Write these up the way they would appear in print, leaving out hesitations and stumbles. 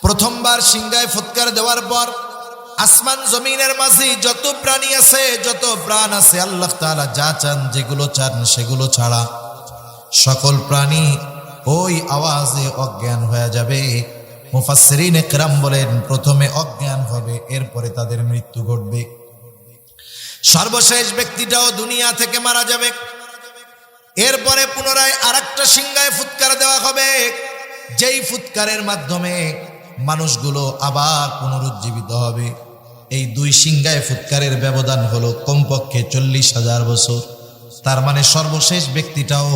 প্রথমবার সিংহায় ফুৎকার দেওয়ার পর আসমান জমিনের মাঝে যত প্রাণী আছে, যত প্রাণ আছে, আল্লাহ তাআলা যা চান, যেগুলো চান সেগুলো ছাড়া সকল প্রাণী ওই আওয়াজে অজ্ঞান হয়ে যাবে। মুফাসসিরিন ইকরাম বলেন প্রথমে অজ্ঞান হবে, এরপরে তাদের মৃত্যু ঘটবে। সর্বশেষ ব্যক্তিটাও দুনিয়া থেকে মারা যাবে। এরপরে পুনরায় আরেকটা সিংহায় ফুৎকার দেওয়া হবে, যেই ফুৎকারের মাধ্যমে মানুষগুলো আবার পুনরুজ্জীবিত হবে। এই দুই সিংহায় ফুৎকারের ব্যবধান হলো কমপক্ষে 40,000 বছর। তার মানে সর্বশেষ ব্যক্তিটাও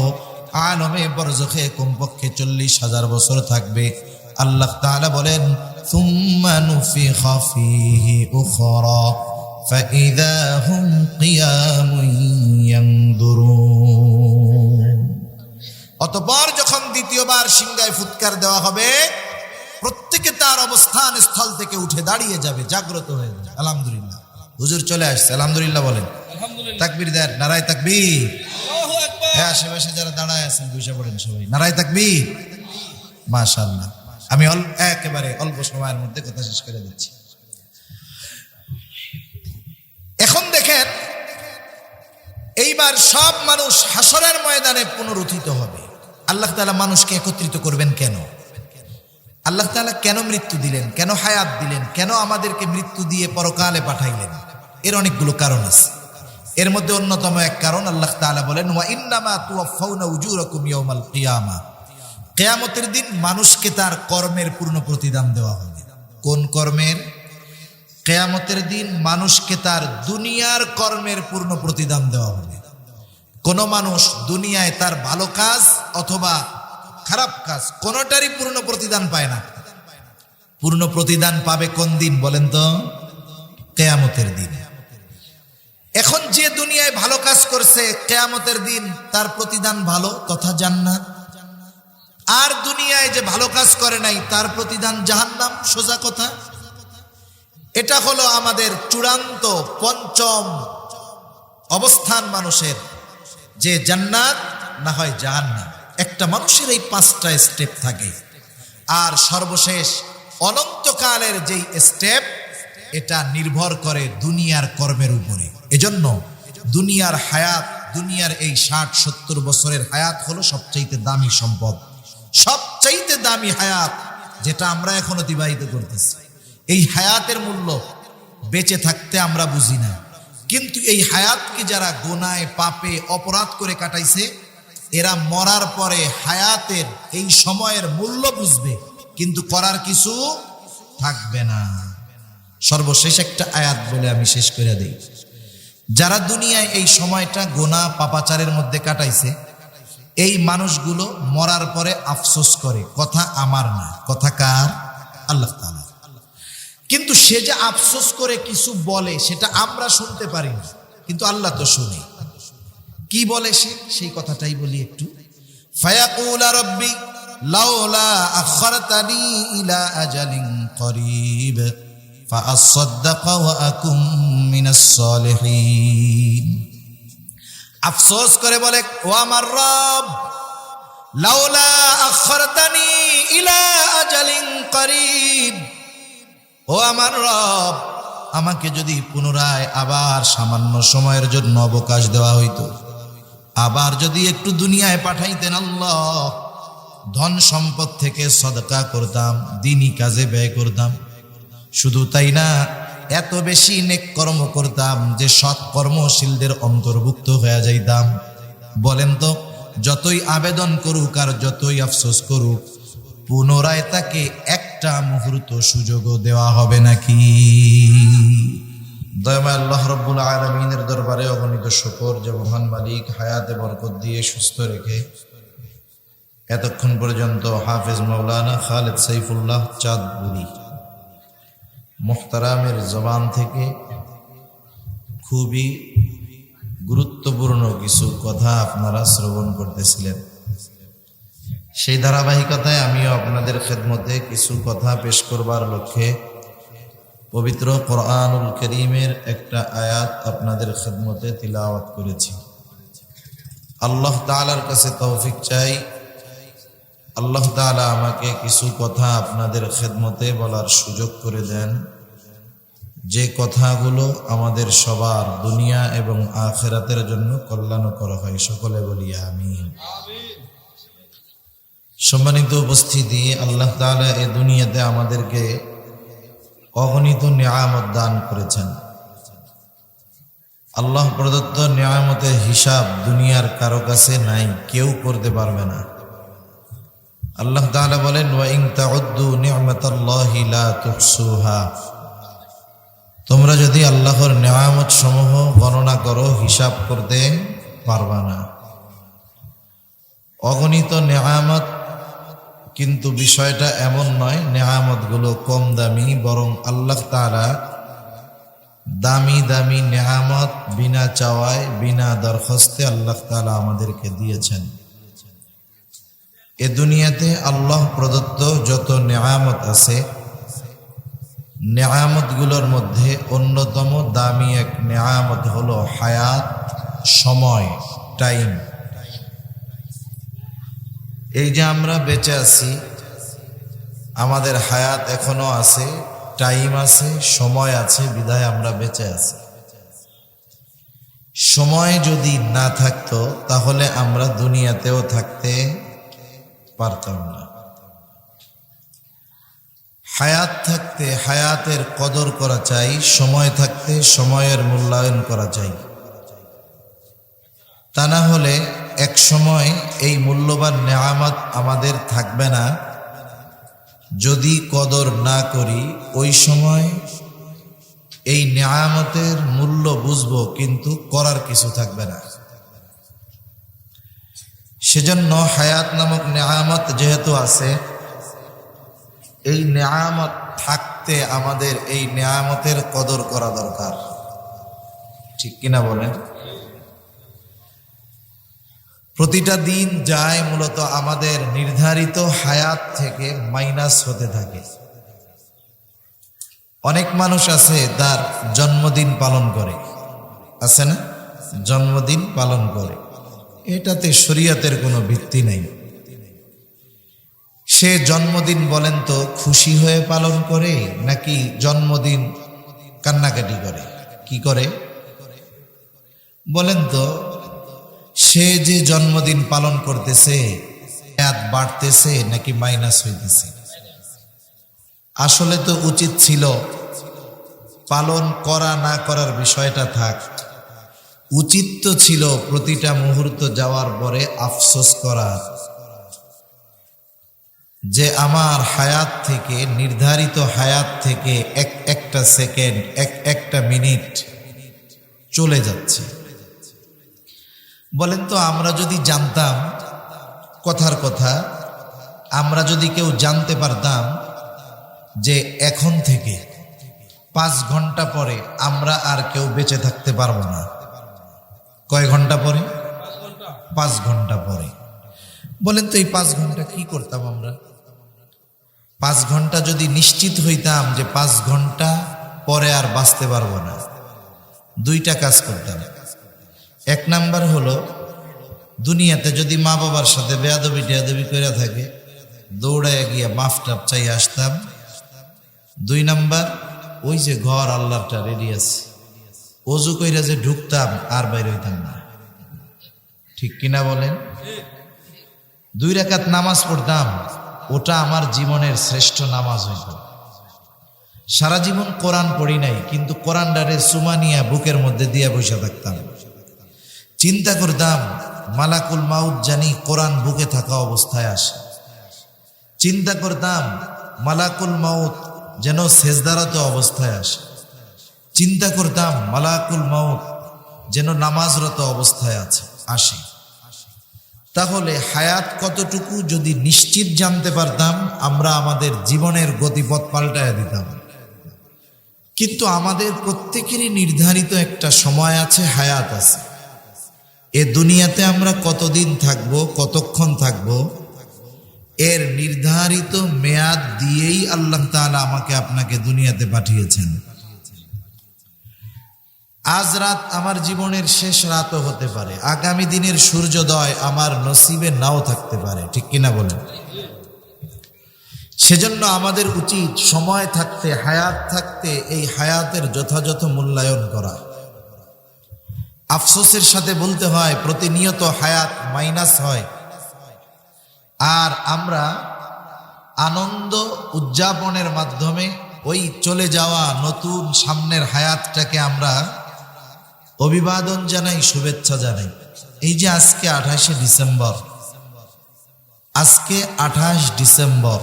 আলমে বরজখে কমপক্ষে 40,000 বছর থাকবে। আল্লাহ তাআলা বলেন সুম্মা নুফিখা ফীহি উখরা ফাইযা হুম কিয়ামুন ইয়ানদুরুন। অতঃপর যখন দ্বিতীয়বার সিংহায় ফুৎকার দেওয়া হবে, প্রত্যেকে তার অবস্থান স্থল থেকে উঠে দাঁড়িয়ে যাবে, জাগ্রত হয়ে যাবে। আলহামদুলিল্লাহ, হুজুর চলে আসছে, আলহামদুলিল্লাহ বলেন। তাকবীর দেন, নারায়ে তাকবীর। হ্যাঁ, আশেপাশে যারা দাঁড়ায় আছেন বসে পড়েন সবাই, নারায়ে তাকবীর। মাশাআল্লাহ। আমি একেবারে অল্প সময়ের মধ্যে কথা শেষ করে দিচ্ছি। এখন দেখেন, এইবার সব মানুষ হাসরের ময়দানে পুনরুত্থিত হবে। আল্লাহ তাআলা মানুষকে একত্রিত করবেন কেন? আল্লাহ তাআলা কেন মৃত্যু দিলেন, কেন হায়াত দিলেন, কেন আমাদেরকে মৃত্যু দিয়ে পরকালে পাঠাইলেন? এর অনেকগুলো কারণ আছে। এর মধ্যে অন্যতম এক কারণ, আল্লাহ তাআলা বলেন ওয়া ইন্নামা তুওয়াফাউনা উজুরাকুম ইয়াওমাল কিয়ামা। কিয়ামতের দিন মানুষকে তার কর্মের পূর্ণ প্রতিদান দেওয়া হবে। কোন কর্মের? কিয়ামতের দিন মানুষকে তার দুনিয়ার কর্মের পূর্ণ প্রতিদান দেওয়া হবে। কোন মানুষ দুনিয়ায় তার ভালো কাজ অথবা খারাপ কাজ কোনোটারই পূর্ণ প্রতিদান পায় না। পূর্ণ প্রতিদান পাবে কোন দিন বলেন তো? কিয়ামতের দিন। এখন যে দুনিয়ায় ভালো কাজ করছে, কিয়ামতের দিন তার প্রতিদান ভালো তথা জান্নাত। আর দুনিয়ায় যে ভালো কাজ করে নাই, তার প্রতিদান জাহান্নাম। সোজা কথা। এটা হলো আমাদের চূড়ান্ত পঞ্চম অবস্থান মানুষের, যে জান্নাত না হয় জাহান্নাম। একটা মানুষের এই 5টা স্টেপ থাকে। আর সর্বশেষ অনন্তকালের যেই স্টেপ, এটা নির্ভর করে দুনিয়ার কর্মের উপরে। এজন্য দুনিয়ার হায়াত, দুনিয়ার এই 60-70 বছরের হায়াত হলো সবচাইতে দামি সম্পদ, সবচাইতে দামি হায়াত, যেটা আমরা এখন অতিবাহিত করতেছি। এই হায়াতের মূল্য বেঁচে থাকতে আমরা বুঝি না, কিন্তু এই হায়াতকে যারা গুনায় পাপে অপরাধ করে কাটাইছে, এরা মরার পরে হায়াতের এই সময়ের মূল্য বুঝবে, কিন্তু করার কিছু থাকবে না। সর্বশেষ একটা আয়াত বলে আমি শেষ করে দেই। যারা দুনিয়ায় এই সময়টা গুনাহ পাপাচারের মধ্যে কাটাইছে, এই মানুষগুলো মরার পরে আফসোস করে, কথা আমার না, কথা কার? আল্লাহ তাআলা। কিন্তু সে যে আফসোস করে কিছু বলে, সেটা আমরা শুনতে পারি না, কিন্তু আল্লাহ তো শুনে। কি বলে সে? সেই কথাটাই বলি একটু। ফায়াকুলা রাব্বি লাউলা আখখারতানি ইলা আজালিন করিব ফাআসাদদাকা ওয়া আকুম মিনাস সালিহিন। আফসোস করে বলে, ও আমার রব, লাউলা আখখারতানি ইলা আজালিন করিব, ও আমার রব, আমাকে যদি পুনরায় আবার সামান্য সময়ের জন্য অবকাশ দেওয়া হইতো, আবার যদি একটু দুনিয়ায় পাঠাইতেন আল্লাহ, ধন সম্পদ থেকে সদকা করতাম, দ্বীনি কাজে ব্যয় করতাম। শুধু তাই না, এত বেশি নেক কর্ম করতাম যে সৎ কর্মশীলদের অন্তর্ভুক্ত হয়ে যাইতাম। বলেন তো, যতই আবেদন করুক আর যতই আফসোস করুক, পুনরায় তাকে একটা মুহূর্ত সুযোগও দেওয়া হবে নাকি? দয়াময় আল্লাহ রাব্বুল আলামিনের দরবারে অগণিত শুকর যে মহান মালিক হায়াতে বরকত দিয়ে সুস্থ রেখে এতক্ষণ পর্যন্ত হাফেজ মাওলানা খালেদ সাইফুল্লাহ চাঁদপুরি মুহতারামের জবান থেকে খুবই গুরুত্বপূর্ণ কিছু কথা আপনারা শ্রবণ করতেছিলেন। সেই ধারাবাহিকতায় আমিও আপনাদের খেদমতে কিছু কথা পেশ করবার লক্ষ্যে পবিত্র কোরআনুল কারীমের একটা আয়াত আপনাদের খেদমতে তিলাওয়াত করেছি। আল্লাহ তাআলার কাছে তৌফিক চাই, আল্লাহ তাআলা আমাকে কিছু কথা আপনাদের খেদমতে বলার সুযোগ করে দেন, যে কথাগুলো আমাদের সবার দুনিয়া এবং আখিরাতের জন্য কল্যাণকর হয়। সকলে বলি আমিন। সম্মানিত উপস্থিতি, আল্লাহ তাআলা এই দুনিয়াতে আমাদেরকে অগণিত নিয়ামত দান করেছেন। আল্লাহ প্রদত্ত নিয়ামতের হিসাব দুনিয়ার কারো কাছে নাই, কেউ করতে পারবে না। আল্লাহ তাআলা বলেন, ওয়া ইন তাউদ্দু নি'মাতাল্লাহি লা তুহসুহা, তোমরা যদি আল্লাহর নিয়ামত সমূহ গণনা করো হিসাব করতে পারবা না। অগণিত নিয়ামত, কিন্তু বিষয়টা এমন নয় নিয়ামতগুলো কম দামি, বরং আল্লাহ তাআলা দামি দামি নিয়ামত বিনা চাওয়ায় বিনা দরখাস্তে আল্লাহ তাআলা আমাদেরকে দিয়েছেন। এ দুনিয়াতে আল্লাহ প্রদত্ত যত নিয়ামত আছে, নিয়ামতগুলোর মধ্যে অন্যতম দামি এক নিয়ামত হলো হায়াত, সময়, টাইম। এই যে আমরা বেঁচে আছি, আমাদের হায়াত এখনো আছে, টাইম আছে, সময় আছে, বিধায় আমরা বেঁচে আছি। সময় যদি না থাকতো তাহলে আমরা দুনিয়াতেও থাকতে পারতাম না। হায়াত থাকতে হায়াতের কদর করা চাই, সময় থাকতে সময়ের মূল্যায়ন করা চাই। তা না হলে এক সময় এই মূল্যবান নেয়ামত আমাদের থাকবে না। যদি কদর না করি, ওই সময় এই নেয়ামতের মূল্য বুঝবো, কিন্তু করার কিছু থাকবে না। সেজন্য হায়াত নামক নেয়ামত যেহেতু আছে, এই নেয়ামত থাকতে আমাদের এই নেয়ামতের কদর করা দরকার। ঠিক কিনা বলেন? প্রতিটা দিন যায় মূলত আমাদের নির্ধারিত হায়াত থেকে মাইনাস হতে থাকে। অনেক মানুষ আছে তার জন্মদিন পালন করে, আছে না? জন্মদিন পালন করে, এটাতে শরীয়তের কোনো ভিত্তি নেই। সে জন্মদিন বলেন তো খুশি হয়ে পালন করে, নাকি জন্মদিন কান্নাকাটি করে? কি করে বলেন তো? সে যে জন্মদিন পালন করতেছে, হায়াত বাড়তেছে নাকি মাইনাস হইতেছে? আসলে তো উচিত ছিল পালন করা না করার বিষয়টা থাক, উচিত তো ছিল প্রতিটা মুহূর্ত যাওয়ার পরে আফসোস করা যে আমার হায়াত থেকে, নির্ধারিত হায়াত থেকে একটা সেকেন্ড, একটা মিনিট চলে যাচ্ছে। বলেন তো, আমরা যদি জানতাম, কথার কথা, আমরা যদি কেউ জানতে পারতাম যে এখন থেকে 5 ঘন্টা পরে আমরা আর কেউ বেঁচে থাকতে পারবো না। কয় ঘন্টা পরে? 5 ঘন্টা পরে। বলেন তো এই 5 ঘন্টা কি করতাম আমরা? 5 ঘন্টা যদি নিশ্চিত হইতাম যে 5 ঘন্টা পরে আর বাঁচতে পারবো না, 2টা কাজ করতাম। 1 নাম্বার হলো, দুনিয়াতে যদি মা বাবার সাথে বেয়াদবি টেয়াদবি করে থাকে, দৌড়ায় গিয়ে মাফ টাপ চাই আসতাম। 2 নাম্বার, ওই যে ঘর আল্লাহটা রেডি আছে, অজু কইরা যে ঢুকতাম আর বাইরে হইতাম না। ঠিক কিনা বলেন? 2 রাকাত নামাজ পড়তাম, ওটা আমার জীবনের শ্রেষ্ঠ নামাজ হইত। সারা জীবন কোরআন পড়ি নাই, কিন্তু কোরআনটারে সুমানিয়া বুকের মধ্যে দিয়ে বসে থাকতাম। চিন্তা করতাম মালাকুল মাউত জানি কোরআন বুকে থাকা অবস্থায় আসে। চিন্তা করতাম মালাকুল মাউত যেন সেজদারত অবস্থায় আসে। চিন্তা করতাম মালাকুল মাউত যেন নামাজরত অবস্থায় আসে। তাহলে হায়াত কতটুকু যদি নিশ্চিত জানতে পারতাম, আমরা আমাদের জীবনের গতিপথ পাল্টায় দিতাম। কিন্তু আমাদের প্রত্যেকেরই নির্ধারিত একটা সময় আছে, হায়াত আছে। এ দুনিয়াতে আমরা কতদিন থাকব, কতক্ষণ থাকব, এর নির্ধারিত মেয়াদ দিয়েই আল্লাহ তাআলা আমাকে আপনাকে দুনিয়াতে পাঠিয়েছেন। আজ রাত আমার জীবনের শেষ রাতও হতে পারে, আগামী দিনের সূর্যোদয় আমার নসিবে নাও থাকতে পারে। ঠিক কিনা বলেন? সেজন্য আমাদের উচিত সময় থাকতে, হায়াত থাকতে এই হায়াতের যথাযথ মূল্যায়ন করা। আফসোসের সাথে বলতে হয় প্রতিনিয়ত হায়াত মাইনাস হয়, আর আমরা আনন্দ উদযাপনের মাধ্যমে ওই চলে যাওয়া নতুন সামনের হায়াতটাকে আমরা অভিবাদন জানাই, শুভেচ্ছা জানাই। এই যে আজকে 28শে ডিসেম্বর, আজকে 28 ডিসেম্বর,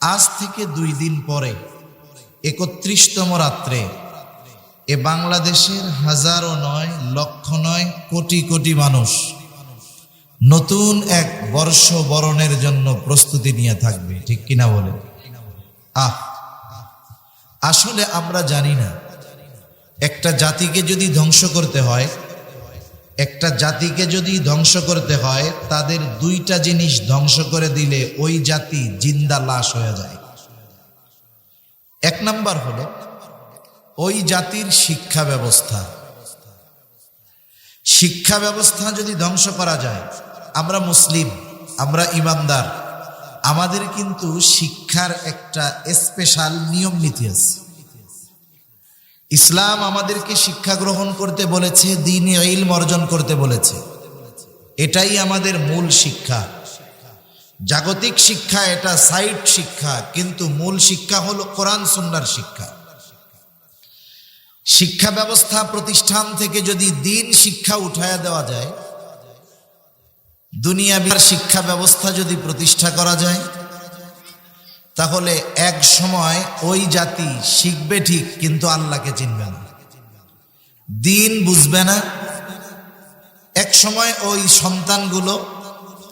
আজ থেকে 2 দিন পরে 31তম রাত্রে এ বাংলাদেশের হাজারো নয়, লক্ষ নয়, কোটি কোটি মানুষ নতুন এক বর্ষ বরণের জন্য প্রস্তুতি নিয়ে থাকবে, ঠিক কিনা বলে? আসলে আমরা জানি না, একটা জাতিকে যদি ধ্বংস করতে হয়, একটা জাতিকে যদি ধ্বংস করতে হয়, তাদের 2টা জিনিস ধ্বংস করে দিলে ওই জাতি জিন্দা লাশ হয়ে যায়। 1 নাম্বার হলো ওই জাতির শিক্ষা ব্যবস্থা। শিক্ষা ব্যবস্থা যদি ধ্বংস করা যায়, আমরা মুসলিম, আমরা ইমানদার, আমাদের কিন্তু শিক্ষার একটা স্পেশাল নিয়ম নীতি আছে। ইসলাম আমাদেরকে শিক্ষা গ্রহণ করতে বলেছে, দ্বীনি ইলম অর্জন করতে বলেছে। এটাই আমাদের মূল শিক্ষা। জাগতিক শিক্ষা এটা সাইড শিক্ষা, কিন্তু মূল শিক্ষা হলো কোরআন সুন্নাহর শিক্ষা। শিক্ষা ব্যবস্থা প্রতিষ্ঠান থেকে যদি দ্বীন শিক্ষা উঠায়া দেওয়া যায়, দুনিয়ার শিক্ষা ব্যবস্থা যদি প্রতিষ্ঠা করা যায়, তাহলে এক সময় ওই জাতি শিখবে ঠিক, কিন্তু আল্লাহকে চিনবে না, দ্বীন বুঝবে না। এক সময় ওই সন্তানগুলো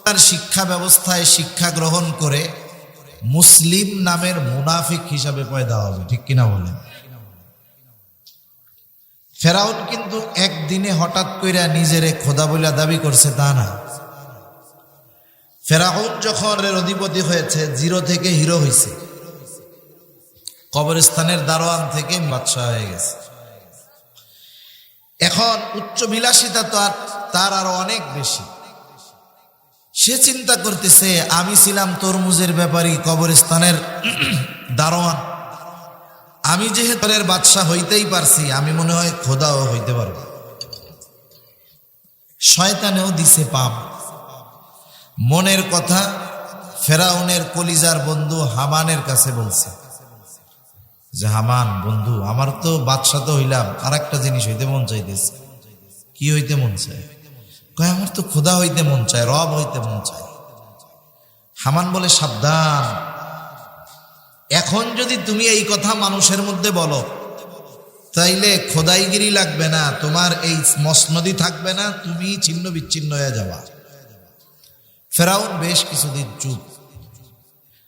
তার শিক্ষা ব্যবস্থায় শিক্ষা গ্রহণ করে মুসলিম নামের মুনাফিক হিসাবে পয়দা হবে, ঠিক কিনা বলেন? ফেরাউন কিন্তু একদিনে হঠাৎ কইরা নিজেরে খোদা বলে দাবি করছে তা না। ফেরাউন যখন অধিপতি হয়েছে, 0 থেকে হিরো হয়েছে, কবরস্থানের দারোয়ান থেকে বাদশাহ হয়ে গেছে। এখন উচ্চ বিলাসিতা তো তার আরো অনেক বেশি। সে চিন্তা করতেছে, আমি ছিলাম তরমুজের ব্যাপারী, কবরস্থানের দারোয়ান, আমি যেহেতু বাদশাহ হইতেই পারছি, আমি মনে হয় খোদাও হইতে পারবো। শয়তানেও দিছে পাপ। মনের কথা ফেরাউনের কলিজার বন্ধু হামানের কাছে বলছে যে, হামান বন্ধু, আমার তো বাদশাহ তো হইলাম, আর একটা জিনিস হইতে মন চাইতেছে। কি হইতে মন চায়? কয়, আমার তো খোদা হইতে মন চায়, রব হইতে মন চায়। হামান বলে, সাবধান, এখন যদি তুমি এই কথা মানুষের মধ্যে বলো, তাইলে খোদাইগিরি লাগবে না, তোমার এই মসনদি থাকবে না, তুমি ছিন্ন বিচ্ছিন্ন হয়ে যাবা। ফেরাউন বেশ কিছুদিন চুপ।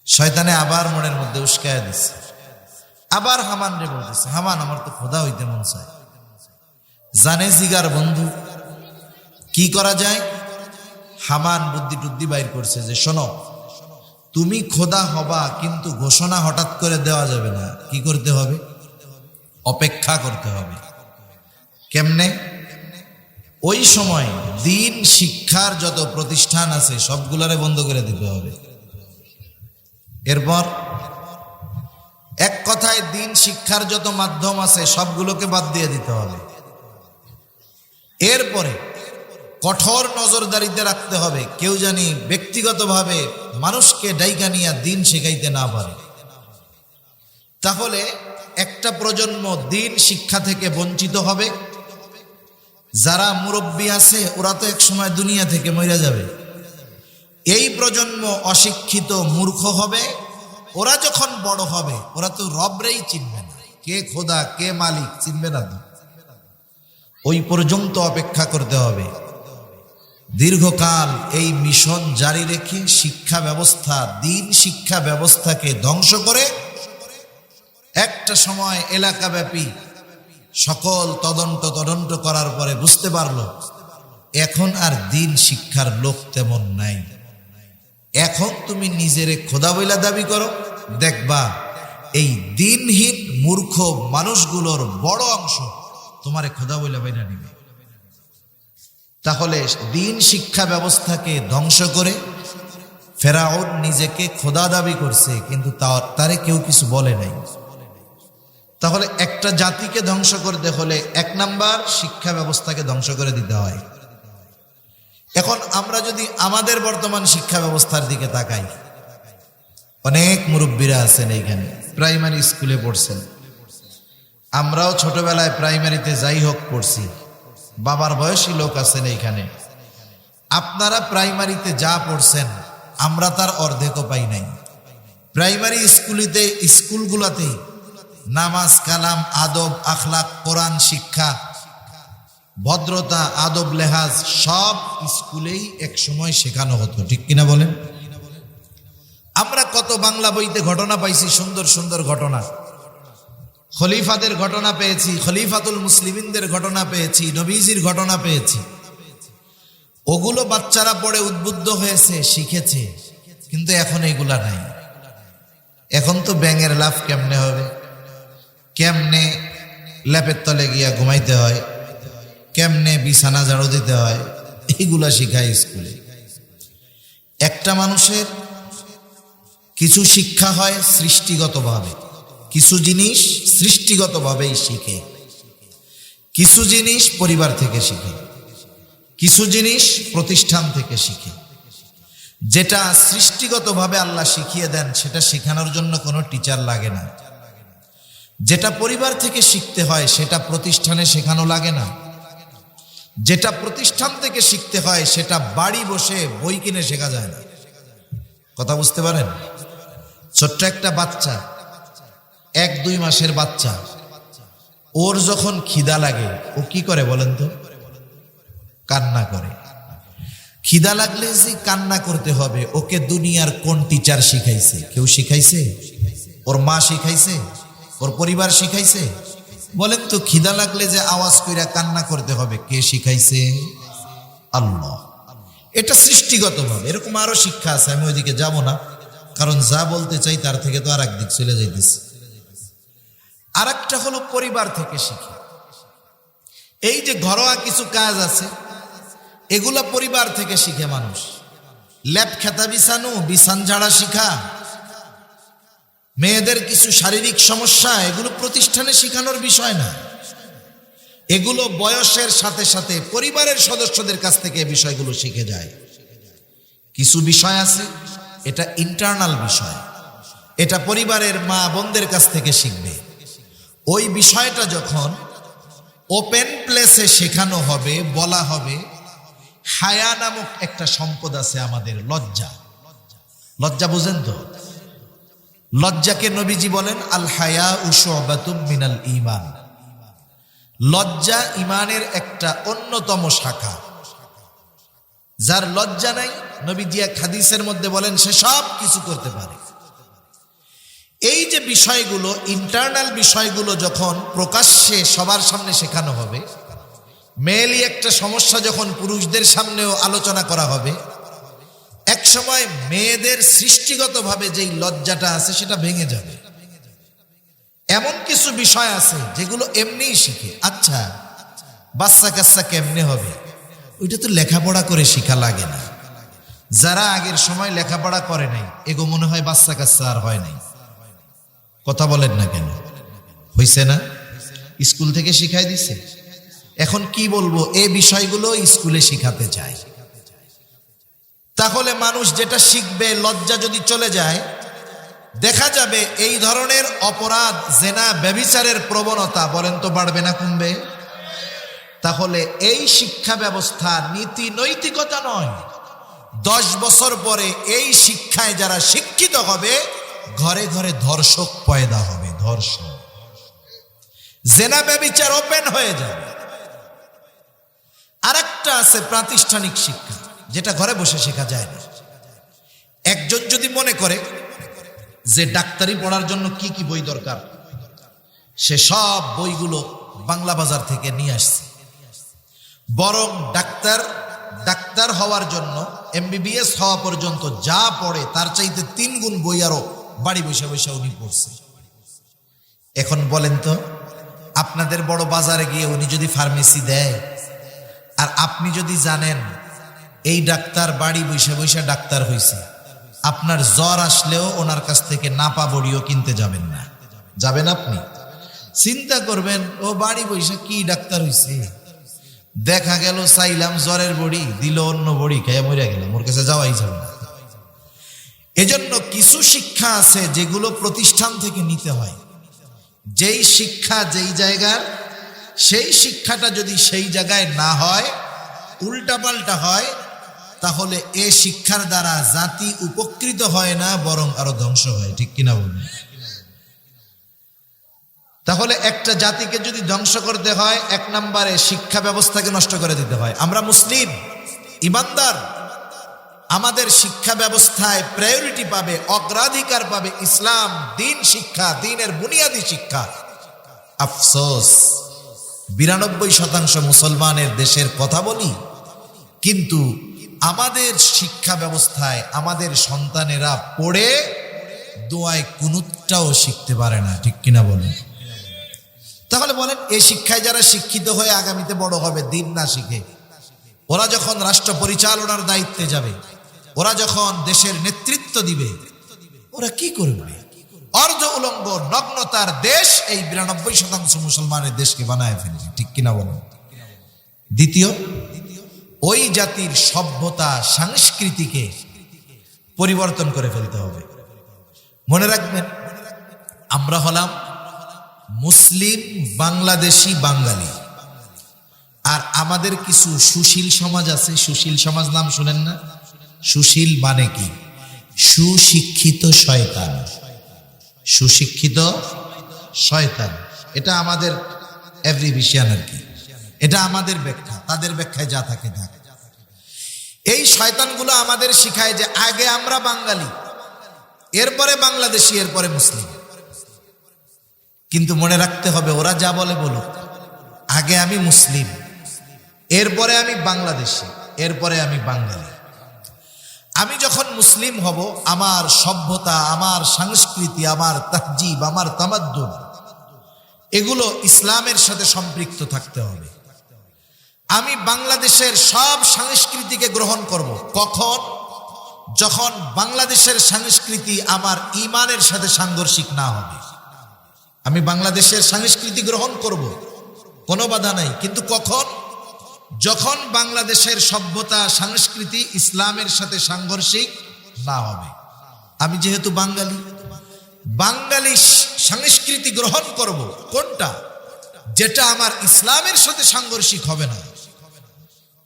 শয়তানে আবার মনের মধ্যে উস্কায়া দিচ্ছে, আবার হামান রে বলতেছে, হামান, আমার তো খোদা হইতে মন চায়। জানে জিগার বন্ধু, কি করা যায়? হামান বুদ্ধি টুদ্ধি বাইর করছে যে, শোনো, তুমি খোদা হবা, কিন্তু ঘোষণা হঠাৎ করে দেওয়া যাবে না। কি করতে হবে? অপেক্ষা করতে হবে। কেমনে? ওই সময় দ্বীন শিক্ষার যত প্রতিষ্ঠান আছে সবগুলারে বন্ধ করে দিতে হবে। এরপর এক কথায় দ্বীন শিক্ষার যত মাধ্যম আছে সবগুলোকে বাদ দিয়ে দিতে হবে। এরপরে কঠোর নজরদারিতে রাখতে হবে, কেউ জানি ব্যক্তিগতভাবে মানুষকে ডাইকা নিয়ে দ্বীন শেখাইতে না পারে। তাহলে একটা প্রজন্ম দ্বীন শিক্ষা থেকে বঞ্চিত হবে। যারা মুরব্বী আছে ওরা তো এক সময় দুনিয়া থেকে মরে যাবে। এই প্রজন্ম অশিক্ষিত মূর্খ হবে। ওরা যখন বড় হবে ওরা তো রবরেই চিনবে না, কে খোদা কে মালিক চিনবে না। ওই পর্যন্ত অপেক্ষা করতে হবে। দীর্ঘকাল এই মিশন জারি রেখে শিক্ষা ব্যবস্থা, দ্বীন শিক্ষা ব্যবস্থাকে ধ্বংস করে একটা সময় এলাকাব্যাপী সকল তদন্ত করার পরে বুঝতে পারলো এখন আর দ্বীন শিক্ষার লোক তেমন নাই। এখন তুমি নিজেরে খোদা বইলা দাবি করো, দেখবা এই দ্বীনহীন মূর্খ মানুষগুলোর বড় অংশ তোমারে খোদা বইলা বাইনা নিবে। তাহলে দ্বীন শিক্ষা ব্যবস্থাকে ধ্বংস করে ফেরাউন নিজেকে খোদা দাবি করছে, কিন্তু তারে কেউ কিছু বলে নাই। তাহলে একটা জাতিকে ধ্বংস করতে হলে 1 নাম্বার শিক্ষা ব্যবস্থাকে ধ্বংস করে দিতে হয়। এখন আমরা যদি আমাদের বর্তমান শিক্ষা ব্যবস্থার দিকে তাকাই, অনেক মুরব্বীরা আছেন এইখানে, প্রাইমারি স্কুলে পড়ছেন। আমরাও ছোটবেলায় প্রাইমারিতে যাই হোক পড়ছি, বাবার বয়সী লোক আছেন এইখানে। আপনারা প্রাইমারিতে যা পড়ছেন আমরা তার অর্ধেকও পাই নাই। প্রাইমারি স্কুলগুলোতে নামাজ, কালাম, আদব, আখলাক, কোরআন শিক্ষা, ভদ্রতা, আদব, লেহাজ সব স্কুলেই এক সময় শেখানো হতো, ঠিক কিনা বলেন? আমরা কত বাংলা বইতে ঘটনা পাইছি, সুন্দর সুন্দর ঘটনা। খলিফাদের ঘটনা পেয়েছি, খলিফাতুল মুসলিমিনদের ঘটনা পেয়েছি, নবীজির ঘটনা পেয়েছি। ওগুলো বাচ্চারা পড়ে উদ্বুদ্ধ হয়েছে, শিখেছে। কিন্তু এখন এগুলা নাই। এখন তো ব্যাঙের লাফ কেমনে হবে, কেমনে ল্যাপের তলে গিয়া ঘুমাইতে হয়, কেমনে বিছানা ঝাড়ু দিতে হয়, এইগুলা শিখায় স্কুলে। একটা মানুষের কিছু শিক্ষা হয় সৃষ্টিগতভাবে, কিছু জিনিস সৃষ্টিগতভাবেই শিখে, কিছু জিনিস পরিবার থেকে শিখে, কিছু জিনিস প্রতিষ্ঠান থেকে শিখে। যেটা সৃষ্টিগতভাবে আল্লাহ শিখিয়ে দেন সেটা শেখানোর জন্য কোনো টিচার লাগে না। যেটা পরিবার থেকে শিখতে হয় সেটা প্রতিষ্ঠানে শেখানো লাগে না। যেটা প্রতিষ্ঠান থেকে শিখতে হয় সেটা বাড়ি বসে বই কিনে শেখা যায় না। কথা বুঝতে পারেন? ছোট্ট একটা বাচ্চা, 1-2 মাসের বাচ্চা, ওর যখন খিদা লাগে ও কি করে বলেন তো? কান্না করে। খিদা লাগলে যে কান্না করতে হবে, ওকে দুনিয়ার কোন টিচার শিখাইছে? কেউ শিখাইছে? ওর মা শিখাইছে? ওর পরিবার শিখাইছে? বলেন তো, খিদা লাগলে যে আওয়াজ কইরা কান্না করতে হবে, কে শিখাইছে? আল্লাহ। এটা সৃষ্টিগতভাবে। এরকম আরো শিক্ষা আছে, আমি ওইদিকে যাব না, কারণ যা বলতে চাই তার থেকে তো আর একদিক চলে যাইতেছে। আর একটা হলো পরিবার থেকে শিখে। এই যে ঘরোয়া কিছু কাজ আছে এগুলো পরিবার থেকে শিখে মানুষ। ল্যাপ খেতা বিছানো, বিছান ঝাড়া শিখা, মেয়েদের কিছু শারীরিক সমস্যা, এগুলো প্রতিষ্ঠানে শেখানোর বিষয় না। এগুলো বয়সের সাথে সাথে পরিবারের সদস্যদের কাছ থেকে বিষয়গুলো শিখে যায়। কিছু বিষয় আছে এটা ইন্টারনাল বিষয়, এটা পরিবারের মা বোনদের কাছ থেকে শিখবে। ওই বিষয়টা যখন ওপেন প্লেসে শেখানো হবে, বলা হবে, হায়া নামক একটা সম্পদ আছে আমাদের, লজ্জা। লজ্জা বুঝেন তো? লজ্জাকে নবীজি বলেন আল হায়া শুবাতুম মিনাল ঈমান। লজ্জা ঈমানের একটা অন্যতম শাখা। যার লজ্জা নাই, নবীজি এক হাদিসের মধ্যে বলেন সে সব কিছু করতে পারে। এই যে বিষয়গুলো, ইন্টারনাল বিষয়গুলো যখন প্রকাশ্যে সবার সামনে শেখানো হবে, মেয়েলি একটা সমস্যা যখন পুরুষদের সামনেও আলোচনা করা হবে, এক সময় মেয়েদের সৃষ্টিগতভাবে যেই লজ্জাটা আছে সেটা ভেঙে যাবে। এমন কিছু বিষয় আছে যেগুলো এমনিই শিখে। আচ্ছা, বাচ্চা কাচ্চা কেমনে হবে? ওইটা তো লেখাপড়া করে শিখা লাগে না। যারা আগের সময় লেখাপড়া করে নাই, এগো মনে হয় বাচ্চা কাচ্চা আর হয় নাই। কথা বলেন না কেন? হইছে না? স্কুল থেকে শিখাই দিছে। এখন কি বলবো, এই বিষয়গুলো স্কুলে শিখাতে চায়। তাহলে মানুষ যেটা শিখবে, লজ্জা যদি চলে যায়, দেখা যাবে এই ধরনের অপরাধ, জেনা, ব্যভিচারের প্রবণতা বলেন তো বাড়বে না কমবে? তাহলে এই শিক্ষা ব্যবস্থা নীতি নৈতিকতা নয়। 10 বছর পরে এই শিক্ষায় যারা শিক্ষিত হবে, ঘরে ঘরে ধর্ষক পয়দা হবে। ধর্ষণ, জেনা, ব্যভিচার ওপেন হয়ে যাবে। আরেকটা আছে প্রাতিষ্ঠানিক শিক্ষা, যেটা ঘরে বসে শেখা যায় না। একজন যদি মনে করে যে ডাক্তারি পড়ার জন্য কি কি বই দরকার, সে সব বইগুলো বাংলা বাজার থেকে নিয়ে আসছে। বরং ডাক্তার হওয়ার জন্য MBBS হওয়া পর্যন্ত যা পড়ে তার চাইতে 3 গুণ বই আরো বাড়ি বসে বসে উনি পড়ছে। এখন বলেন তো, আপনাদের বড় বাজারে গিয়ে উনি যদি ফার্মেসি দেয়, আর আপনি যদি জানেন এই ডাক্তার বাড়ি বসে বসে ডাক্তার হইছে, আপনার জ্বর আসলেও ওনার কাছ থেকে নাপা বড়িও কিনতে যাবেন না। যাবেন আপনি? চিন্তা করবেন ও বাড়ি বসে কি ডাক্তার হইছে, দেখা গেল চাইলাম জ্বরের বড়ি, দিল অন্য বড়ি, খেয়ে মরে গেলাম, ওর কাছে যাওয়াই যাবে না। এজন্য কিছু শিক্ষা আছে যেগুলো প্রতিষ্ঠান থেকে নিতে হয়। যেই শিক্ষা যেই জায়গার, সেই শিক্ষাটা যদি সেই জায়গায় না হয়, উল্টাপাল্টা হয়, তাহলে এ শিক্ষার দ্বারা জাতি উপকৃত হয় না, বরং আরো ধ্বংস হয়। ঠিক কিনা বলুন? তাহলে একটা জাতিকে যদি ধ্বংস করতে হয়, এক নম্বরে শিক্ষা ব্যবস্থাকে নষ্ট করে দিতে হয়। আমরা মুসলিম ইমানদার, আমাদের শিক্ষা ব্যবস্থায় প্রায়োরিটি পাবে, অগ্রাধিকার পাবে ইসলাম, দিন শিক্ষা, দিনের বুনিয়াদী শিক্ষা। আফসোস 92% মুসলমানের দেশের কথা বলি, কিন্তু আমাদের শিক্ষা ব্যবস্থায় আমাদের সন্তানেরা পড়ে দোয়ায় কুনুতটাও শিখতে পারে না। ঠিক কিনা বলেন? তাহলে বলেন, এই শিক্ষায় যারা শিক্ষিত হয়ে আগামীতে বড় হবে, দিন না শিখে, ওরা যখন রাষ্ট্র পরিচালনার দায়িত্বে যাবে, ওরা যখন দেশের নেতৃত্ব দিবে, ওরা কি করবে? অর্ধ উলঙ্গ নগ্নতার দেশ এই 92% মুসলমানের দেশকে বানায় ফেলবে। ঠিক কিনা বলেন? দ্বিতীয়, ওই জাতির সভ্যতা সংস্কৃতিকে পরিবর্তন করে ফেলতে হবে। মনে রাখবেন, আমরা হলাম মুসলিম বাংলাদেশি বাঙালি, আর আমাদের কিছু সুশীল সমাজ আছে। সুশীল সমাজ নাম শুনেন না? সুশীল মানে কি? সুশিক্ষিত শয়তান। সুশিক্ষিত শয়তান, এটা আমাদের এভরিভিশন আর কি, এটা আমাদের ব্যাখ্যা, তাদের ব্যাখ্যায় যা থাকে থাকে। এই শয়তানগুলো আমাদের শিখায় যে আগে আমরা বাঙালি, এরপরে বাংলাদেশি, এরপরে মুসলিম। কিন্তু মনে রাখতে হবে, ওরা যা বলে বলুক, আগে আমি মুসলিম, এরপরে আমি বাংলাদেশি, এরপরে আমি বাঙালি। আমি যখন মুসলিম হব, আমার সভ্যতা, আমার সংস্কৃতি, আমার তাহজিব, আমার তামাদ্দুন, এগুলো ইসলামের সাথে সম্পৃক্ত থাকতে হবে। আমি বাংলাদেশের সব সংস্কৃতিকে গ্রহণ করব। কখন? যখন বাংলাদেশের সংস্কৃতি আমার ঈমানের সাথে সাংঘর্ষিক না হবে। আমি বাংলাদেশের সংস্কৃতি গ্রহণ করব, কোনো বাধা নাই, কিন্তু কখন? যখন বাংলাদেশের সভ্যতা সংস্কৃতি ইসলামের সাথে সাংঘর্ষিক না হবে। আমি যেহেতু বাঙালি, বাঙালি সংস্কৃতি গ্রহণ করব। কোনটা? যেটা আমার ইসলামের সাথে সাংঘর্ষিক হবে না।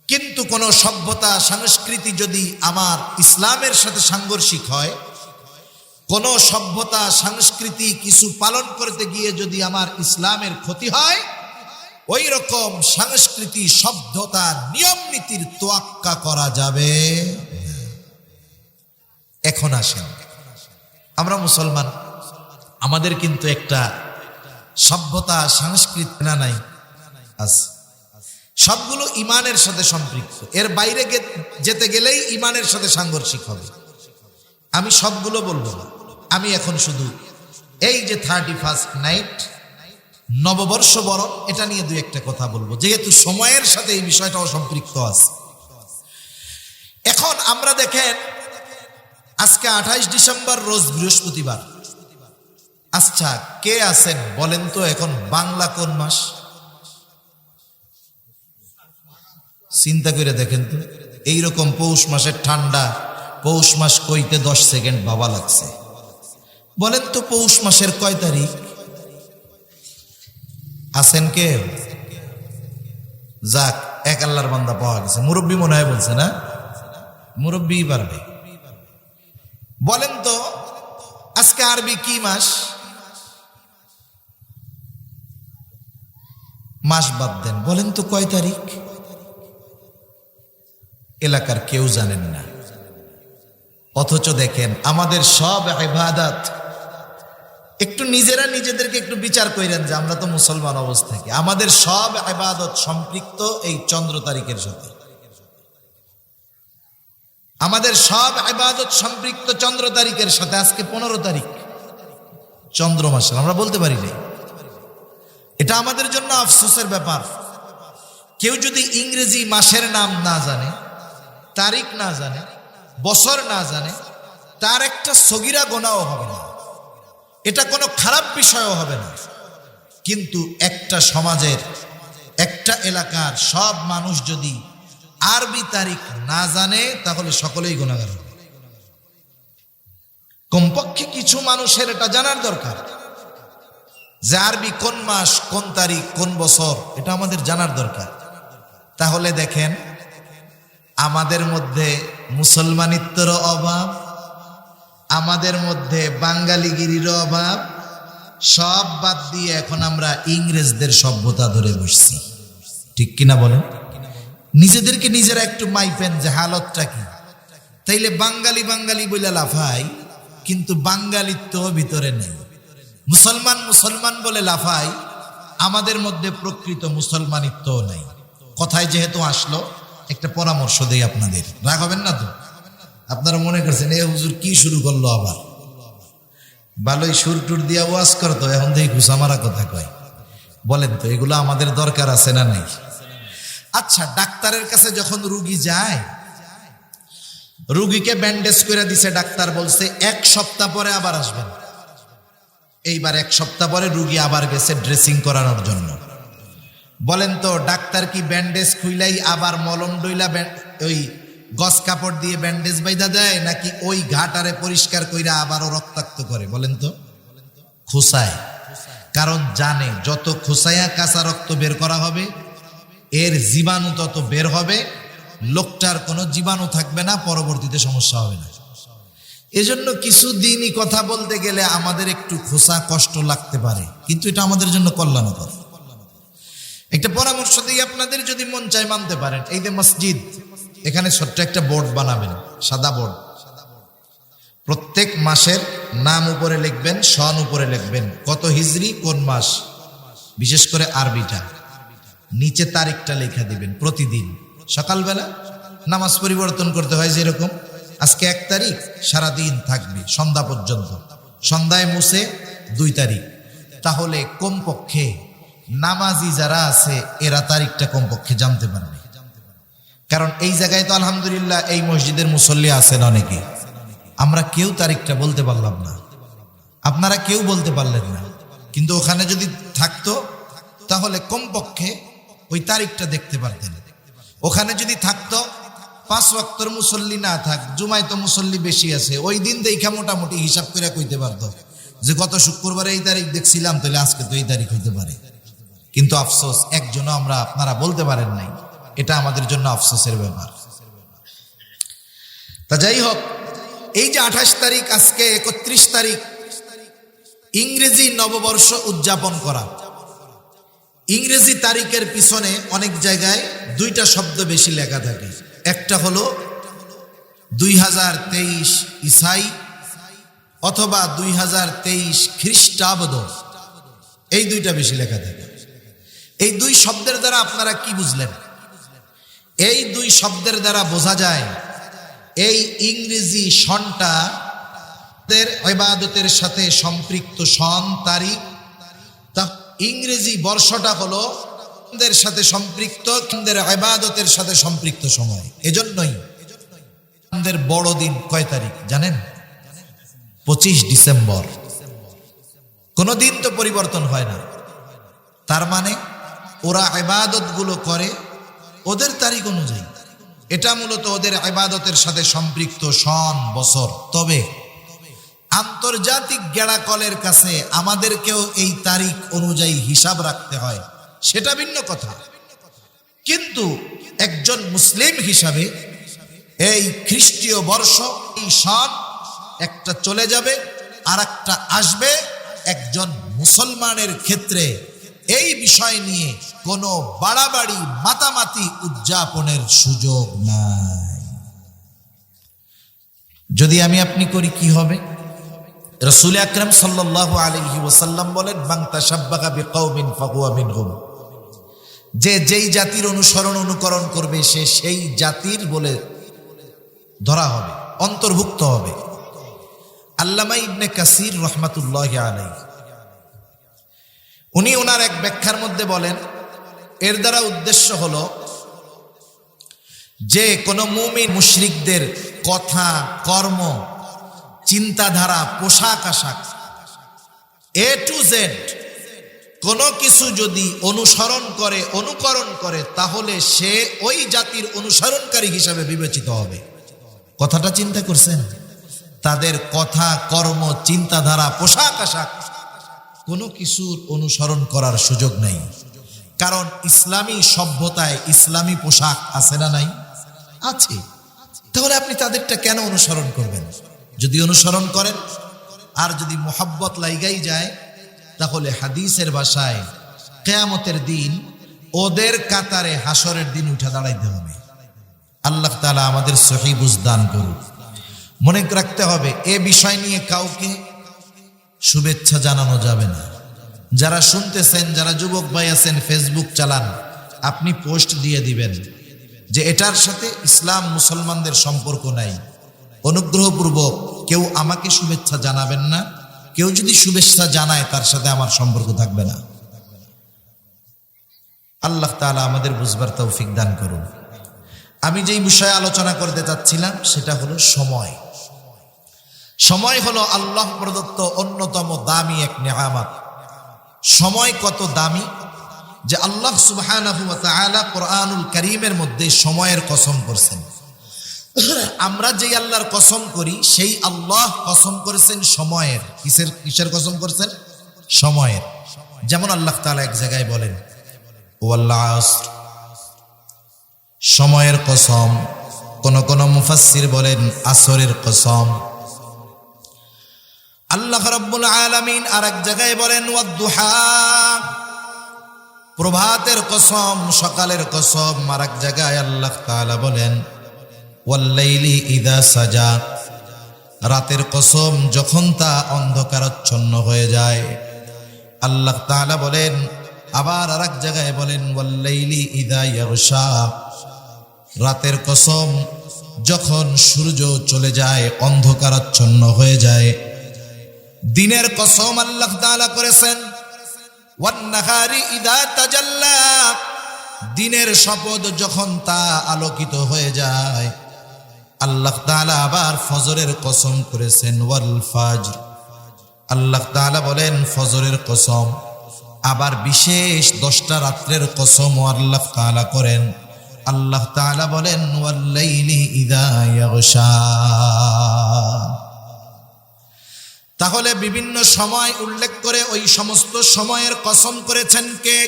কিন্তু কোন সভ্যতা সংস্কৃতি যদি আমার ইসলামের সাথে সাংঘর্ষিক হয়, কোন সভ্যতা সংস্কৃতি কিছু পালন করতে গিয়ে যদি আমার ইসলামের ক্ষতি হয়, ওই রকম সংস্কৃতি, সভ্যতা, নিয়ম নীতির তোয়াক্কা করা যাবে। এখন আসেন, আমরা মুসলমান, আমাদের কিন্তু একটা সভ্যতা সংস্কৃতি না নাই আছে, সবগুলো ইমানের সাথে সম্পৃক্ত। এর বাইরে যেতে গেলেই ইমানের সাথে সাংঘর্ষিক হবে। আমি সবগুলো বলবো না, আমি এখন শুধু এই যে 31st নাইট, নববর্ষ বরণ, এটা নিয়ে দুই একটা কথা বলবো, যেহেতু সময়ের সাথে এই বিষয়টাও সম্পৃক্ত আছে। এখন আমরা দেখেন, আজকে 28 ডিসেম্বর, রোজ বৃহস্পতিবার। আচ্ছা, কে আছেন বলেন তো এখন বাংলা কোন মাস? চিন্তা করে দেখেন তো, এইরকম পৌষ মাসের ঠান্ডা, পৌষ মাস কইতে 10 সেকেন্ড ভাবা লাগছে। বলেন তো পৌষ মাসের কয় তারিখ? আছেন কে? যাক, এক আল্লাহর বান্দা পাওয়া গেছে। মুরব্বী মনে হয় বলছে না? মুরব্বী পারবে। বলেন তো আজকে আরবি কি মাস? মাস বাদ দেন, বলেন তো কয় তারিখ? এলাকার কেউ জানেন না। অথচ দেখেন, আমাদের সব ইবাদত, একটু নিজেরা নিজেদেরকে একটু বিচার করেন যে আমরা তো মুসলমান অবস্থা কি, আমাদের সব ইবাদত সম্পৃক্ত এই চন্দ্র তারিখের সাথে। আমাদের সব ইবাদত সম্পৃক্ত চন্দ্র তারিখের সাথে। আজকে 15 তারিখ চন্দ্র মাসের, আমরা বলতে পারি না। এটা আমাদের জন্য আফসোসের ব্যাপার। কেউ যদি ইংরেজি মাসের নাম না জানে, তারিখ না জানে, বছর না জানে, তার একটা সগীরা গোনাও হবে না, এটা কোনো খারাপ বিষয়ও হবে না। কিন্তু একটা সমাজের, একটা এলাকার সব মানুষ যদি আরবি তারিখ না জানে তাহলে সকলেই গুনাহগার হবে। কমপক্ষে কিছু মানুষের এটা জানার দরকার যে আরবি কোন মাস, কোন তারিখ, কোন বছর, এটা আমাদের জানার দরকার। তাহলে দেখেন আমাদের মধ্যে মুসলমানিত্বেরও অভাব, আমাদের মধ্যে বাঙালিগিরিরও অভাব, সব বাদ দিয়ে এখন আমরা ইংরেজদের সভ্যতা ধরে বসছি। ঠিক কিনা বলেন? নিজেদেরকে নিজেরা একটু মাইপেন যে হালতটা কি। তাইলে বাঙালি বাঙালি বলে লাফাই, কিন্তু বাঙালিত্ব ভিতরে নেই। মুসলমান মুসলমান বলে লাফাই, আমাদের মধ্যে প্রকৃত মুসলমানিত্ব নাই। কথায় যেহেতু আসলো, একটা পরামর্শ দেই আপনাদের, রাগ হবেন না তো? আপনারা মনে করছেন এ হুজুর কি শুরু করলো আবার, ভালোই সুর টুর দিয়া ওয়াজ করতো, এখন দেখি ঘুষামারা কথা কয়। বলেন তো এগুলো আমাদের দরকার আছে না নাই? আচ্ছা, ডাক্তারের কাছে যখন রুগী যায়, রুগীকে ব্যান্ডেজ করে দিছে, ডাক্তার বলছে 1 সপ্তাহ পরে আবার আসবেন। এইবার 1 সপ্তাহ পরে রুগী আবার গেছে ড্রেসিং করানোর জন্য। বলেন তো ডাক্তার কি ব্যান্ডেজ খুইলাই আবার মলম ডইলা ওই গস কাপড় দিয়ে ব্যান্ডেজ বাইদা দেয়, নাকি ওই ঘাটারে পরিষ্কার কইরা আবারও রক্তাক্ত করে? বলেন তো। খোসায়, কারণ জানে যত খোসায়া কাঁচা রক্ত বের করা হবে এর জীবাণু তত বের হবে, লোকটার কোনো জীবাণু থাকবে না, পরবর্তীতে সমস্যা হবে না। এজন্য কিছু দিনই কথা বলতে গেলে আমাদের একটু খোসা কষ্ট লাগতে পারে, কিন্তু এটা আমাদের জন্য কল্যাণকর। একটা পরামর্শ দিই আপনাদের, যদি মন চায় মানতে পারেন। এই যে মসজিদ, এখানে ছোট্ট একটা বোর্ড বানাবেন, সাদা বোর্ড। প্রত্যেক মাসের নাম উপরে লিখবেন, সন উপরে লিখবেন, কত হিজরি কোন মাস, বিশেষ করে আরবিটা, নিচে তারিখটা লেখা দিবেন। প্রতিদিন সকালবেলা নামাজ পরিবর্তন করতে হয়, যেরকম আজকে 1 তারিখ, সারাদিন থাকবে সন্ধ্যা পর্যন্ত, সন্ধ্যায় মুছে 2 তারিখ। তাহলে কমপক্ষে নামাজি যারা আছে এরা তারিখটা কমপক্ষে জানতে পারবে। কারণ এই জায়গায় তো আলহামদুলিল্লাহ এই মসজিদের মুসল্লি আছেন অনেকে, আমরা কেউ তারিখটা বলতে পারলাম না, আপনারা কেউ বলতে পারলেন না, কিন্তু ওখানে যদি থাকতো তাহলে কমপক্ষে ওই তারিখটা দেখতে পারতেন। ওখানে যদি থাকতো 5 ওয়াক্তর মুসল্লি না থাক, জুমায় তো মুসল্লি বেশি আছে, ওই দিন দেখা মোটামুটি হিসাব করে কইতে পারতো যে গত শুক্রবারে এই তারিখ দেখছিলাম, তাহলে আজকে তো এই তারিখ হইতে পারে। কিন্তু আফসোস একজনও আপনারা বলতে পারেন নাই, এটা আমাদের জন্য আফসোসের ব্যাপার। তা যাই হোক, এই যে 28 তারিখ, আজকে 31 তারিখ, ইংরেজি নববর্ষ উদযাপন করা। ইংরেজি তারিখের পিছনে অনেক জায়গায় 2টা শব্দ বেশি লেখা থাকে। একটা হলো 2023 ইসাই অথবা 2023 খ্রিস্টাব্দ, এই 2টা বেশি লেখা থাকে। এই 2 শব্দের দ্বারা আপনারা কি বুঝলেন? এই 2 শব্দের দ্বারা বোঝা যায় এই ইংরেজি সনটা ইবাদতের সাথে সম্পৃক্ত সন, তারিখ। ইংরেজি বর্ষটা হলো সাথে সম্পৃক্ত, ইবাদতের সাথে সম্পৃক্ত সময়। এজন্যই আমাদের বড়দিন কয় তারিখ জানেন? 25 ডিসেম্বর। কোনদিন তো পরিবর্তন হয় না। তার মানে ওরা ইবাদত গুলো করে ওদের তারিখ অনুযায়ী। এটা মূলত ওদের ইবাদতের সাথে সম্পৃক্ত সন, বছর। তবে আন্তর্জাতিক গেড়াকলের কাছে আমাদেরকেও এই তারিখ অনুযায়ী হিসাব রাখতে হয়, সেটা ভিন্ন কথা। কিন্তু একজন মুসলিম হিসাবে এই খ্রিস্টীয় বর্ষ, এই সন একটা চলে যাবে আর একটা আসবে। একজন মুসলমানের ক্ষেত্রে এই বিষয় নিয়ে কোনো বাড়াবাড়ি মাতামাতি উদযাপনের সুযোগ নাই। যদি আমি আপনি করি কি হবে? রাসূল আকরাম সাল্লাল্লাহু আলাইহি ওয়াসাল্লাম বলেন, মান তাশাব্বাহা বিকওমিন ফাহুয়া মিনহুম। যে যেই জাতির অনুকরণ করবে সে সেই জাতির বলে ধরা হবে, অন্তর্ভুক্ত হবে। আল্লামা ইবনে কাসির রাহমাতুল্লাহি আলাইহি উনি ওনার এক ব্যাখ্যার মধ্যে বলেন, এর দ্বারা উদ্দেশ্য হলো যে কোন মুমিন মুশরিকদের কথা, কর্ম চিন্তাধারা, পোশাক আশাক, এ টু জেড কোনো কিছু যদি অনুসরণ করে, অনুকরণ করে, তাহলে সে ওই জাতির অনুসরণকারী হিসাবে বিবেচিত হবে। কথাটা চিন্তা করছেন? তাদের কথা, কর্ম, চিন্তাধারা, পোশাক আশাক কোনো কিছুর অনুসরণ করার সুযোগ নাই। কারণ ইসলামী সভ্যতায় ইসলামী পোশাক আছে না নাই? আছে। তাহলে আপনি তাদেরটা কেন অনুসরণ করবেন? যদি অনুসরণ করেন আর যদি মোহাব্বত লাইগাই যায়, তাহলে হাদিসের ভাষায় কিয়ামতের দিন ওদের কাতারে হাসরের দিন উঠে দাঁড়াইতে হবে। আল্লাহ তাআলা আমাদের সহিহ বুঝ দান করুন। মনে রাখতে হবে, এ বিষয় নিয়ে কাউকে শুভেচ্ছা জানানো যাবে না। যারা শুনতেছেন, যারা যুবক ভাই আছেন, ফেসবুক চালান, আপনি পোস্ট দিয়ে দিবেন যে এটার সাথে ইসলাম মুসলমানদের সম্পর্ক নাই। অনুগ্রহপূর্বক কেউ আমাকে শুভেচ্ছা জানাবেন না। কেউ যদি শুভেচ্ছা জানায়, তার সাথে আমার সম্পর্ক থাকবে না। আল্লাহ তাআলা আমাদের বুঝবার তৌফিক দান করুন। আমি যেই বিষয়ে আলোচনা করতে চাচ্ছিলাম সেটা হলো সময়। সময় হলো আল্লাহ প্রদত্ত অন্যতম দামি এক নেয়ামত। সময় কত দামি যে আল্লাহ সুবহানাহু ওয়া তাআলা কোরআনুল কারীমের মধ্যে সময়ের কসম করছেন। আমরা যেই আল্লাহর কসম করি, সেই আল্লাহ কসম করেছেন সময়ের। কিসের কসম করছেন? সময়ের। যেমন আল্লাহ তাআলা এক জায়গায় বলেন ওয়াল আসর, সময়ের কসম। কোন মুফাসসির বলেন আসরের কসম। আল্লাহ রাব্বুল আলামিন আরেক জায়গায় বলেন ওয়াদ-দুহা, প্রভাতের কসম, সকালের কসম। আরেক জায়গায় আল্লাহ তাআলা বলেন ওয়াল-লাইলি ইযা সাজা, রাতের কসম যখন তা অন্ধকারাচ্ছন্ন হয়ে যায়। আল্লাহ তাআলা বলেন, আবার আরেক জায়গায় বলেন ওয়াল-লাইলি ইযা ইয়াগশা, রাতের কসম যখন সূর্য চলে যায়, অন্ধকারাচ্ছন্ন হয়ে যায়। দিনের কসম আল্লাহ তাআলা করেছেন ওয়ান-নাহারি ইযা তাজাল্লা, দিনের শপথ যখন তা আলোকিত হয়ে যায়। আল্লাহ তাআলা আবার ফজরের কসম করেছেন ওয়াল ফাজর, আল্লাহ তাআলা বলেন ফজরের কসম। আবার বিশেষ 10টা রাত্রের কসম আল্লাহ তাআলা করেন। আল্লাহ তাআলা বলেন ওয়াল-লাইলি ইযা ইয়াগশা। তাহলে বিভিন্ন সময় উল্লেখ করে ওই সমস্ত সময়ের কসম করেছেন কে?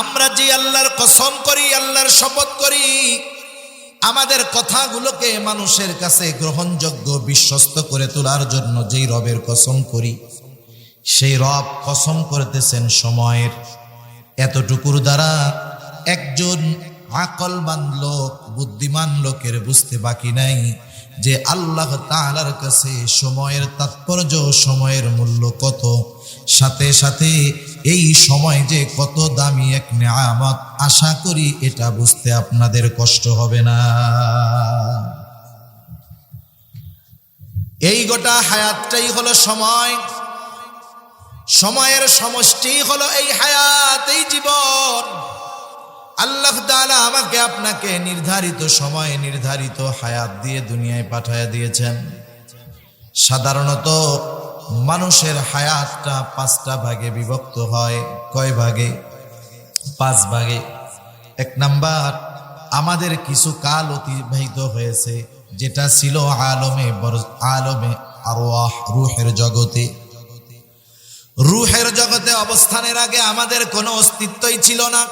আমরা যে আল্লাহর কসম করি, আল্লাহর শপথ করি, আমাদের কথাগুলোকে মানুষের কাছে গ্রহণযোগ্য, বিশ্বস্ত করে তোলার জন্য যেই রবের কসম করি, সেই রব কসম করতেছেন সময়ের। এতটুকুর দ্বারা একজন আকলবান লোক, বুদ্ধিমান লোকের বুঝতে বাকি নাই যে আল্লাহ তাআলার কাছে সময়ের তাৎপর্য, সময়ের মূল্য কত। সাথে সাথে এই সময় যে কত দামি এক নেয়ামত, আশা করি এটা বুঝতে আপনাদের কষ্ট হবে না। এই গোটা হায়াতটাই হলো সময়। সময়ের সমষ্টি হলো এই হায়াত, এই জীবন। আল্লাহ তাআলা আমাকে আপনাকে নির্ধারিত সময়ে নির্ধারিত হায়াত দিয়ে দুনিয়ায় পাঠায়া দিয়েছেন। সাধারণত মানুষের হায়াতটা 5টা ভাগে বিভক্ত হয়। কয় ভাগে? 5 ভাগে। 1 নাম্বার, আমাদের কিছু কাল অতিবাহিত হয়েছে, যেটা ছিল আলমে আরওয়াহ, রূহের জগতে। রূহের জগতে অবস্থানের আগে আমাদের কোনো অস্তিত্বই ছিল না।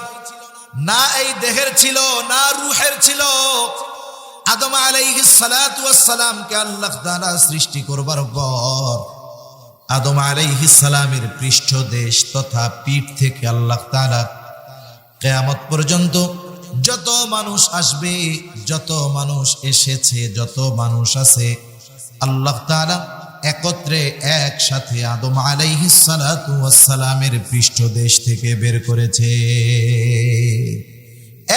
না এই দেহের ছিল, না রূহের ছিল। আদম আলাইহিস সালাতু ওয়াস সালামকে আল্লাহ তাআলা সৃষ্টি করবার পর আদম আলাইহিস সালামের পৃষ্ঠদেশ তথা পিঠ থেকে আল্লাহ তাআলা কিয়ামত পর্যন্ত যত মানুষ আসবে, যত মানুষ এসেছে, যত মানুষ আছে, আল্লাহ তাআলা একত্রে একসাথে আদম আলাইহিস সালাতু ওয়াস সালামের পৃষ্ঠদেশ থেকে বের করেছে।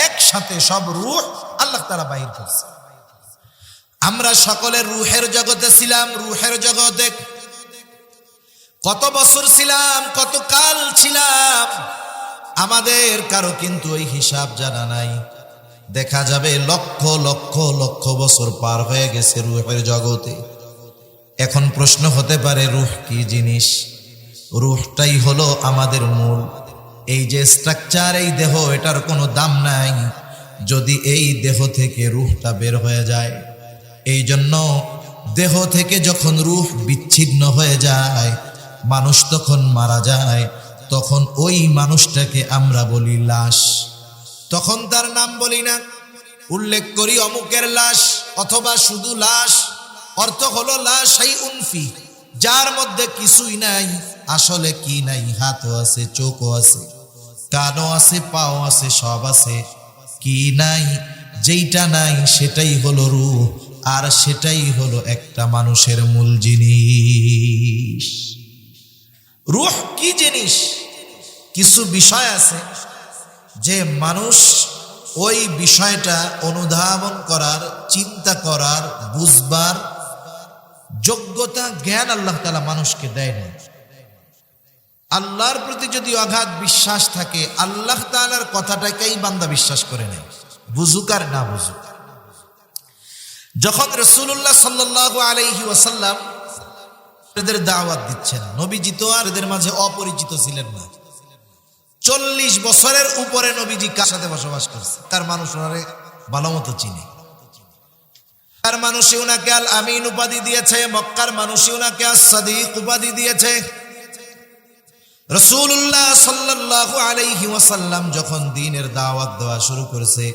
একসাথে সব রূহ আল্লাহ তাআলা বাইর করছে। আমরা সকলে রূহের জগতে ছিলাম। রূহের জগতে কত বছর ছিলাম, কত কাল ছিলাম, আমাদের কারো কিন্তু ওই হিসাব জানা নাই। দেখা যাবে লক্ষ লক্ষ লক্ষ বছর পার হয়ে গেছে রূহের জগতে। এখন প্রশ্ন হতে পারে রূহ কি জিনিস? রূহটাই হলো আমাদের মূল। এই যে স্ট্রাকচার, এই দেহ, এটার কোনো দাম নাই যদি এই দেহ থেকে রূহটা বের হয়ে যায়। এই জন্য দেহ থেকে যখন রূহ বিচ্ছিন্ন হয়ে যায়, মানুষ তখন মারা যায়, তখন ওই মানুষটাকে আমরা বলি লাশ। তখন তার নাম বলি না, উল্লেখ করি অমুকের লাশ অথবা শুধু লাশ। অর্থ হলো লাশ শাইউন ফি, যার মধ্যে কিছুই নাই। আসলে কি নাই? হাতও আছে, চোখও আছে, কানও আছে, পাও আছে, সব আছে। কি নাই? যেইটা নাই সেটাই হলো রূহ, আর সেটাই হলো একটা মানুষের মূল জিনিস। রূহ কি জিনিস? কিছু বিষয় আছে যে মানুষ ওই বিষয়টা অনুধাবন করার, চিন্তা করার, বুঝবার যোগ্যতা, জ্ঞান আল্লাহ তাআলা মানুষকে দেয় না। আল্লাহর প্রতি যদি অগাধ বিশ্বাস থাকে, আল্লাহ তাআলার কথাটাকেই বান্দা বিশ্বাস করে নেয়, বুঝুক আর না বুঝুক। যখন রাসূলুল্লাহ সাল্লাল্লাহু আলাইহি ওয়াসাল্লাম এদের দাওয়াত দিচ্ছেন, নবীজি তো আর এদের মাঝে অপরিচিত ছিলেন না। 40 বছরের উপরে নবীজি কার সাথে বসবাস করছে, তার মানুষ ওনারে ভালো মতো চিনে। তার মানুষই ওনাকে আল আমিন উপাধি দিয়েছে, মক্কার মানুষই ওনাকে আস-সাদিক উপাধি দিয়েছে। রাসূলুল্লাহ সাল্লাল্লাহু আলাইহি ওয়াসাল্লাম যখন দ্বীনের দাওয়াত দেওয়া শুরু করেছে,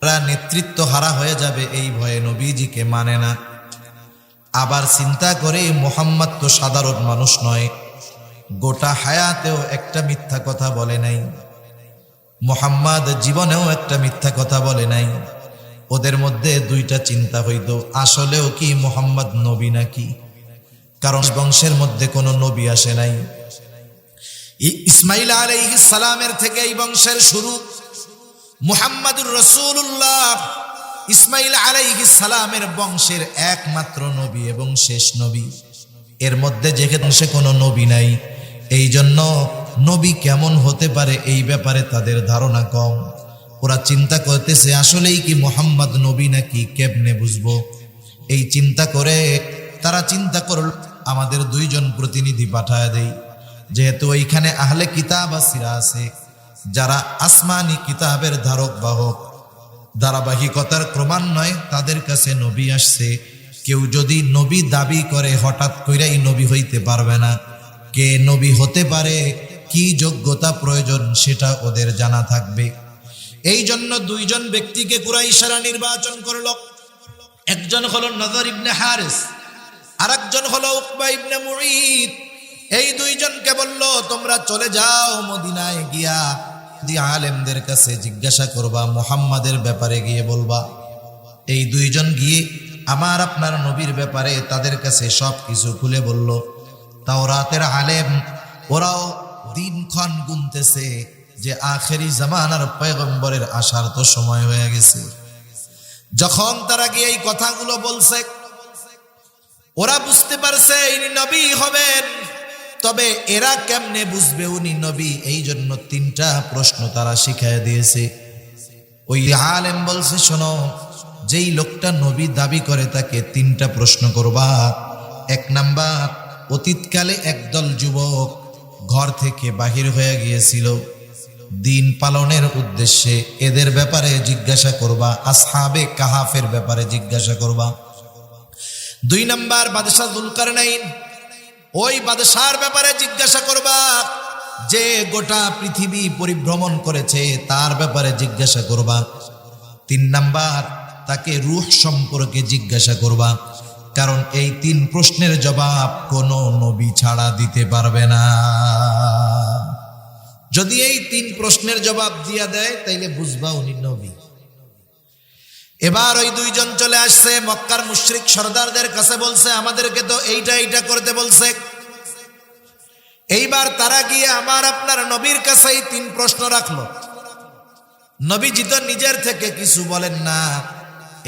তারা নেতৃত্ব হারা হয়ে যাবে এই ভয়ে নবীজিকে মানে না। আবার চিন্তা করে, মুহাম্মদ তো সাধারণ মানুষ নয়, গোটা হায়াতেও একটা মিথ্যা কথা বলে নাই, মুহাম্মদ জীবনেও একটা মিথ্যা কথা বলে নাই। ওদের মধ্যে দুইটা চিন্তা হইতো, আসলেও কি মুহাম্মদ নবী নাকি? কারণ বংশের মধ্যে কোনো নবী আসে নাই। ইসমাইল আলাইহিস সালামের থেকে এই বংশের শুরু। মুহাম্মাদুর রাসূলুল্লাহ ইসমাইল আলাইহিস সালামের বংশের একমাত্র নবী এবং শেষ নবী। এর মধ্যে যেখানে কোনো নবী নাই, এই জন্য নবী কেমন হতে পারে এই ব্যাপারে তাদের ধারণা কম। ওরা চিন্তা করতেছে, আসলেই কি মুহাম্মদ নবী নাকি, কেমনে বুঝবো? এই চিন্তা করে তারা চিন্তা করল, আমাদের দুইজন প্রতিনিধি পাঠায় দেই, যেহেতু ওইখানে আহলে কিতাব আসিরা আছে, যারা আসমানি কিতাবের ধারক বাহক, ধারাবাহিকতার ক্রমান্বয়ে তাদের কাছে নবী আসছে। কেউ যদি নবী দাবি করে, হঠাৎ কইরাই নবী হইতে পারবে না। কে নবী হতে পারে, কি যোগ্যতা প্রয়োজন, সেটা ওদের জানা থাকবে। এই জন্য দুইজন ব্যক্তিকে কুরাইশরা নির্বাচন করল। একজন হলো নযর ইবনে হারিস, আর একজন হলো উকবা ইবনে মুঈত। এই দুইজনকে বলল, তোমরা চলে যাও মদিনায়, গিয়া আলেমদের কাছে জিজ্ঞাসা করবা, মুহাম্মাদের ব্যাপারে গিয়ে বলবা। এই দুইজন গিয়ে আমার আপনার নবীর ব্যাপারে তাদের কাছে সব কিছু খুলে বলল। তাওরাতের আলেম, ওরাও দিনক্ষণ গুনতেছে যে আখেরি জামানার পয়গম্বরের আসার তো সময় হয়ে গেছে। যখন তারা গিয়ে এই কথাগুলো বলছে, ওরা বুঝতে পারছে ইনি নবী হবেন। তবে এরা কেমনে বুঝবে উনি নবী? এই জন্য 3টা প্রশ্ন তারা শিখায় দিয়েছে। ওই আলেম বলছে, শোনো, যেই লোকটা নবী দাবি করে তাকে 3টা প্রশ্ন করবা। 1 নাম্বার, অতীতকালে একদল যুবক ঘর থেকে বাহির হয়ে গিয়েছিল দিন পালনের উদ্দেশ্যে, এদের ব্যাপারে জিজ্ঞাসা করবা। আসহাবে কাহাফের ব্যাপারে জিজ্ঞাসা করবা। 2 নাম্বার, বাদশাহ যুলকারনাইন, ওই বাদশার ব্যাপারে জিজ্ঞাসা করবা, যে গোটা পৃথিবী পরিভ্রমণ করেছে, তার ব্যাপারে জিজ্ঞাসা করবা। 3 নাম্বার, তাকে রূহ সম্পর্কে জিজ্ঞাসা করবা। কারণ এই 3 প্রশ্নের জবাব কোনো নবী ছাড়া দিতে পারবে না। যদি এই 3 প্রশ্নের জবাব দিয়া দেয়, তাইলে বুঝবা উনি নবী। এবার ওই দুইজন চলে আসছে, মক্কার মুশরিক সর্দারদের কাছে বলছে, আমাদেরকে তো এইটা করতে বলছে। এইবার তারা গিয়ে আমার আপনার নবীর কাছেই 3 প্রশ্ন রাখলো। নবীজি তো নিজের থেকে কিছু বলেন না,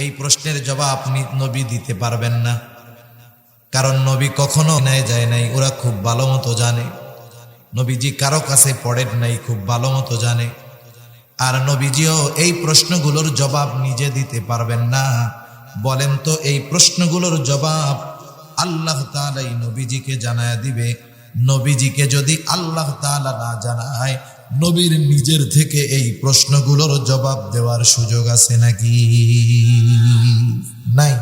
এই প্রশ্নের জবাব নবী দিতে পারবেন না। কারণ নবী কখনো নেয় যায় নাই, ওরা খুব ভালো মতো জানে। নবীজি কারো কাছে পড়েন নাই, খুব ভালো মতো জানে। আর নবীজিও এই প্রশ্নগুলোর জবাব নিজে দিতে পারবেন না। বলেন তো, এই প্রশ্নগুলোর জবাব আল্লাহ তাআলাই নবীজিকে জানায় দিবে। নবীজিকে যদি আল্লাহ তাআলা না জানায়, নবীর নিজের থেকে এই প্রশ্নগুলোর জবাব দেওয়ার সুযোগ আছে নাকি? নাই।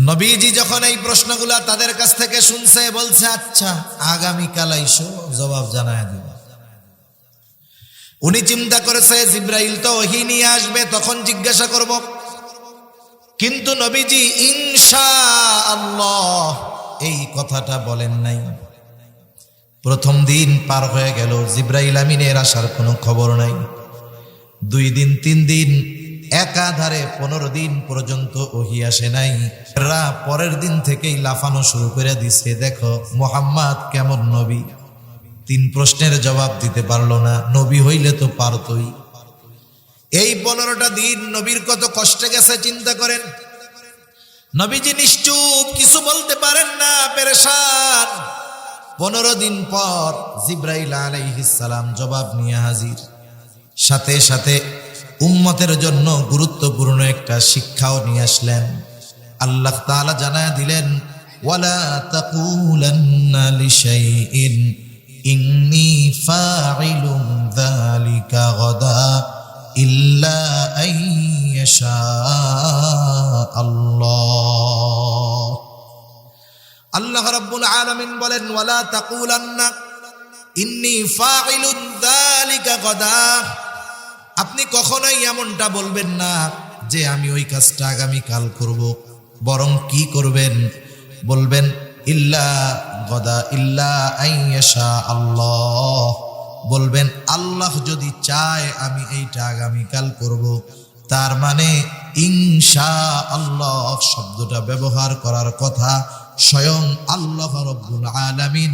নবীজি যখন এই প্রশ্নগুলা তাদের কাছ থেকে শুনছে, বলছে আচ্ছা আগামীকাল আইসো, জবাব জানায় দিব। উনি চিন্তা করেছে জিব্রাইল তো ওহী নিয়ে আসবে, তখন জিজ্ঞাসা করব। কিন্তু নবীজি ইনশাআল্লাহ এই কথাটা বলেন নাই। প্রথম দিন পার হয়ে গেল, জিব্রাইল আমিনের আসার কোনো খবর নাই। 2 দিন 3 দিন, একাধারে 15 দিন পর্যন্ত ওহী আসে নাই। পরের দিন থেকেই লাফানো শুরু করে দিছে, দেখো মুহাম্মদ কেমন নবী, 3 প্রশ্নের জবাব দিতে পারলো না, নবী হইলে তো পারতই। এই 15টা দিন নবীর কত কষ্টে গেছে চিন্তা করেন। নবীজি নিশ্চুপ, কিছু বলতে পারেন না, পেরেশান। 15 দিন পর জিব্রাইল আলাইহিস সালাম জবাব নিয়ে হাজির। সাথে সাথে উম্মতের জন্য গুরুত্বপূর্ণ একটা শিক্ষাও নিয়ে আসলেন। আল্লাহ তাআলা জানায় দিলেন, ওয়ালা তাকুলান্না লিশাইইন ইন্নী ফাইলুন যালিকা গাদা ইল্লা আইয়াশা আল্লাহ। আল্লাহ রাব্বুল আলামিন বলেন, ওয়ালা তাকুলান্না ইন্নী ফাইলুন যালিকা গাদা। আপনি কখনোই এমনটা বলবেন না যে আমি ওই কাজটা আগামীকাল করব, বরং কি করবেন? বলবেন ইল্লা গাদা ইল্লা আইয়াশা আল্লাহ। বলবেন আল্লাহ যদি চায় আমি এইটা আগামীকাল করব। তার মানে ইনশাআল্লাহ শব্দটা ব্যবহার করার কথা স্বয়ং আল্লাহ রাব্বুল আলামিন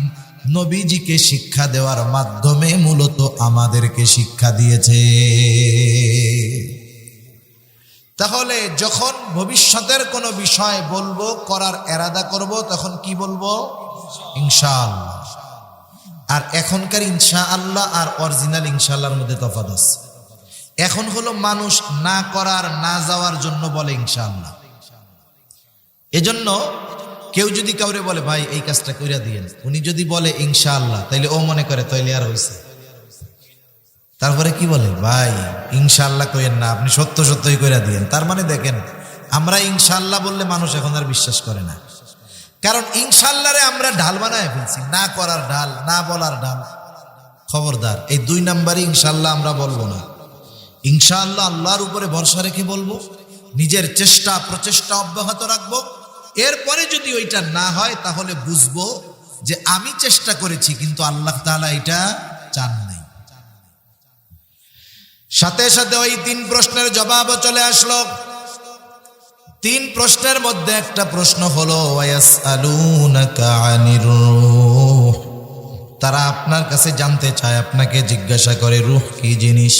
নবীজিকে শিক্ষা দেওয়ার মাধ্যমে মূলত আমাদেরকে শিক্ষা দিয়েছে। তাহলে যখন ভবিষ্যতের কোনো বিষয় বলবো, করার এরাদা করব, তখন কি বলবো? ইনশাআল্লাহ। আর এখনকার ইনশাআল্লাহ আর অরিজিনাল ইনশাআল্লাহর মধ্যে তফাৎ আছে। এখন হলো মানুষ না করার, না যাওয়ার জন্য বলে ইনশাআল্লাহ। এজন্য কেউ যদি কাউরে বলে ভাই এই কাজটা কইরা দিয়েন, উনি যদি বলে ইনশাআল্লাহ, তাইলে ও মনে করে তাইলে আর হইছে। তারপরে কি বলে, ভাই ইনশাআল্লাহ কইেন না, আপনি সত্য সত্যই কইরা দিয়েন। তার মানে দেখেন, আমরা ইনশাআল্লাহ বললে মানুষ এখন আর বিশ্বাস করে না। কারণ ইনশাআল্লাহরে আমরা ঢাল বানায় ফেলছি, না করার ঢাল, না বলার ঢাল। খবরদার, এই 2 নাম্বারই ইনশাআল্লাহ আমরা বলবো না। ইনশাআল্লাহ আল্লাহর উপরে ভরসা রেখে বলবো, নিজের চেষ্টা প্রচেষ্টা অব্যাহত রাখবো। এরপরে যদি ওইটা না হয় তাহলে বুঝবো যে আমি চেষ্টা করেছি, কিন্তু আল্লাহ তাআলা এটা চান নাই। সাথে সাথে ওই 3 প্রশ্নের জবাবও চলে আসলো। 3 প্রশ্নের মধ্যে একটা প্রশ্ন হলো ওয়ায়াসআলুনাকা আনির রূহ। তারা আপনার কাছে জানতে চায়, আপনাকে জিজ্ঞাসা করে রূহ কি জিনিস।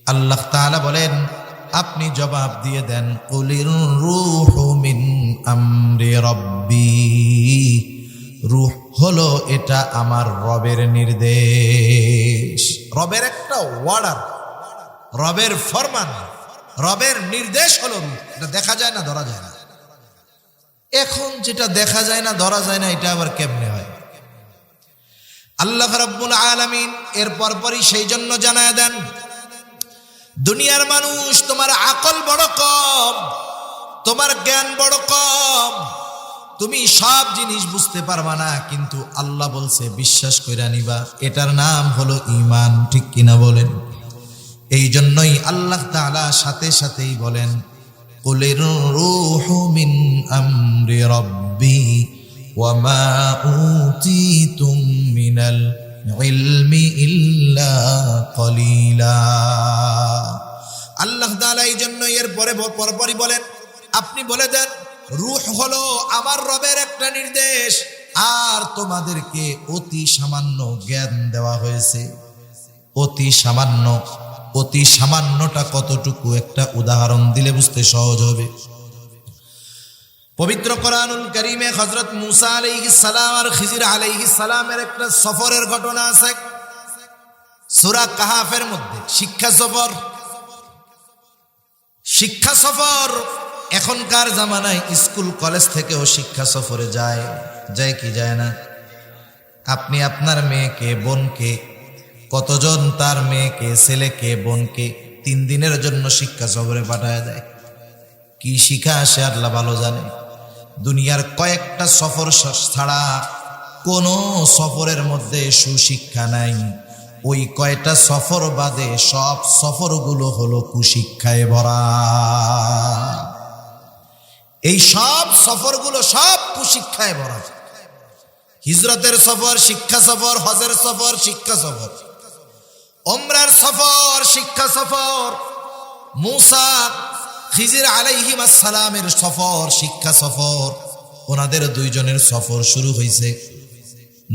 আল্লাহ তাআলা বলেন, আপনি জবাব দিয়ে দেন, কুলির রূহু মিন আমরি রাব্বি। রূহ হলো এটা আমার রবের নির্দেশ। রবের একটা অর্ডার, রবের ফরমান, রবের নির্দেশ হলো রূহ। এটা দেখা যায় না, ধরা যায় না। এখন যেটা দেখা যায় না, ধরা যায় না, এটা আবার কেমনে হয়? আল্লাহ রাব্বুল আলামিন এর পরপরই সেই জন্য জানায় দেন, দুনিয়ার মানুষ তোমার আকল বড় কম, তোমার জ্ঞান বড় কম, তুমি সব জিনিস বুঝতে পারবা না, কিন্তু আল্লাহ বলছে বিশ্বাস কইরা নিবা। এটার নাম হলো ঈমান। ঠিক কিনা বলেন? এই জন্যই আল্লাহ তাআলা সাথে সাথেই বলেন, কুলির রূহু মিন আমরি রাব্বি ওয়া মা উতীতুম মিনাল ইলমি ইল্লা কলিলা। আল্লাহ তাআলা এই জন্য এর পরপরই বলেন, আপনি বলে দেন রূহ হলো আমার রবের একটা নির্দেশ, আর তোমাদেরকে অতি সামান্য জ্ঞান দেওয়া হয়েছে। অতি সামান্য, অতি সামান্যটা কতটুকু একটা উদাহরণ দিলে বুঝতে সহজ হবে। পবিত্র কোরআনুল কারীমে হযরত মূসা আলাইহিস সালাম আর খিজির আলাইহিস সালামের একটা সফরের ঘটনা আছে সূরা কাহাফের মধ্যে। শিক্ষা সফর এখনকার জামানায় স্কুল কলেজ থেকেও শিক্ষা সফরে যায়, যায় কি যায় না? আপনি আপনার মেয়েকে, বোনকে, কতজন তার মেয়েকে, ছেলেকে, বোনকে 3 দিনের জন্য শিক্ষা সফরে পাঠায় দেয়। কি শিক্ষা আসে আল্লাহ ভালো জানে। দুনিয়ার কয়েকটা সফর ছাড়া কোনো সফরের মধ্যে সুশিক্ষা নাই। ওই কয়টা সফর বাদে সব সফরগুলো হলো কুশিক্ষায় ভরা। এই সব সফরগুলো সব কুশিক্ষায় ভরা। হিজরতের সফর শিক্ষা সফর, হজের সফর শিক্ষা সফর, উমরার সফর শিক্ষা সফর, মূসা খিজির আলাইহিম আসসালামের সফর শিক্ষা সফর। ওনাদের 2 জনের সফর শুরু হয়েছে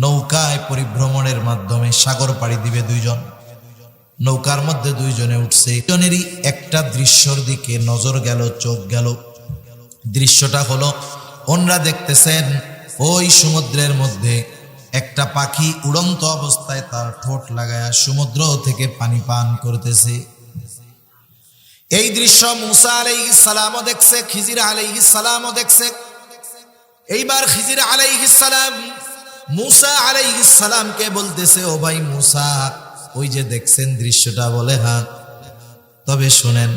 নৌকায় পরিভ্রমণের মাধ্যমে। সাগর পাড়ি দিবে 2 জন, নৌকার মধ্যে 2 জনে উঠছে। জনেরই একটা দৃশ্যর দিকে নজর গেল, চোখ গেল। দৃশ্যটা হলো, ওনারা দেখতেছেন ওই সমুদ্রের মধ্যে একটা পাখি উড়ন্ত অবস্থায় তার ঠোঁট লাগায়া সমুদ্র থেকে পানি পান করতেছে। এই দৃশ্য মূসা আলাইহিস সালামও দেখছে, খিজির আলাইহিস সালামও দেখছে। এইবার খিজির আলাইহিস সালাম মূসা আলাইহিস সালামকে বলতেছে, ও ভাই মূসা, ওই যে দেখছেন দৃশ্যটা? বলে হ্যাঁ। তবে শুনেন,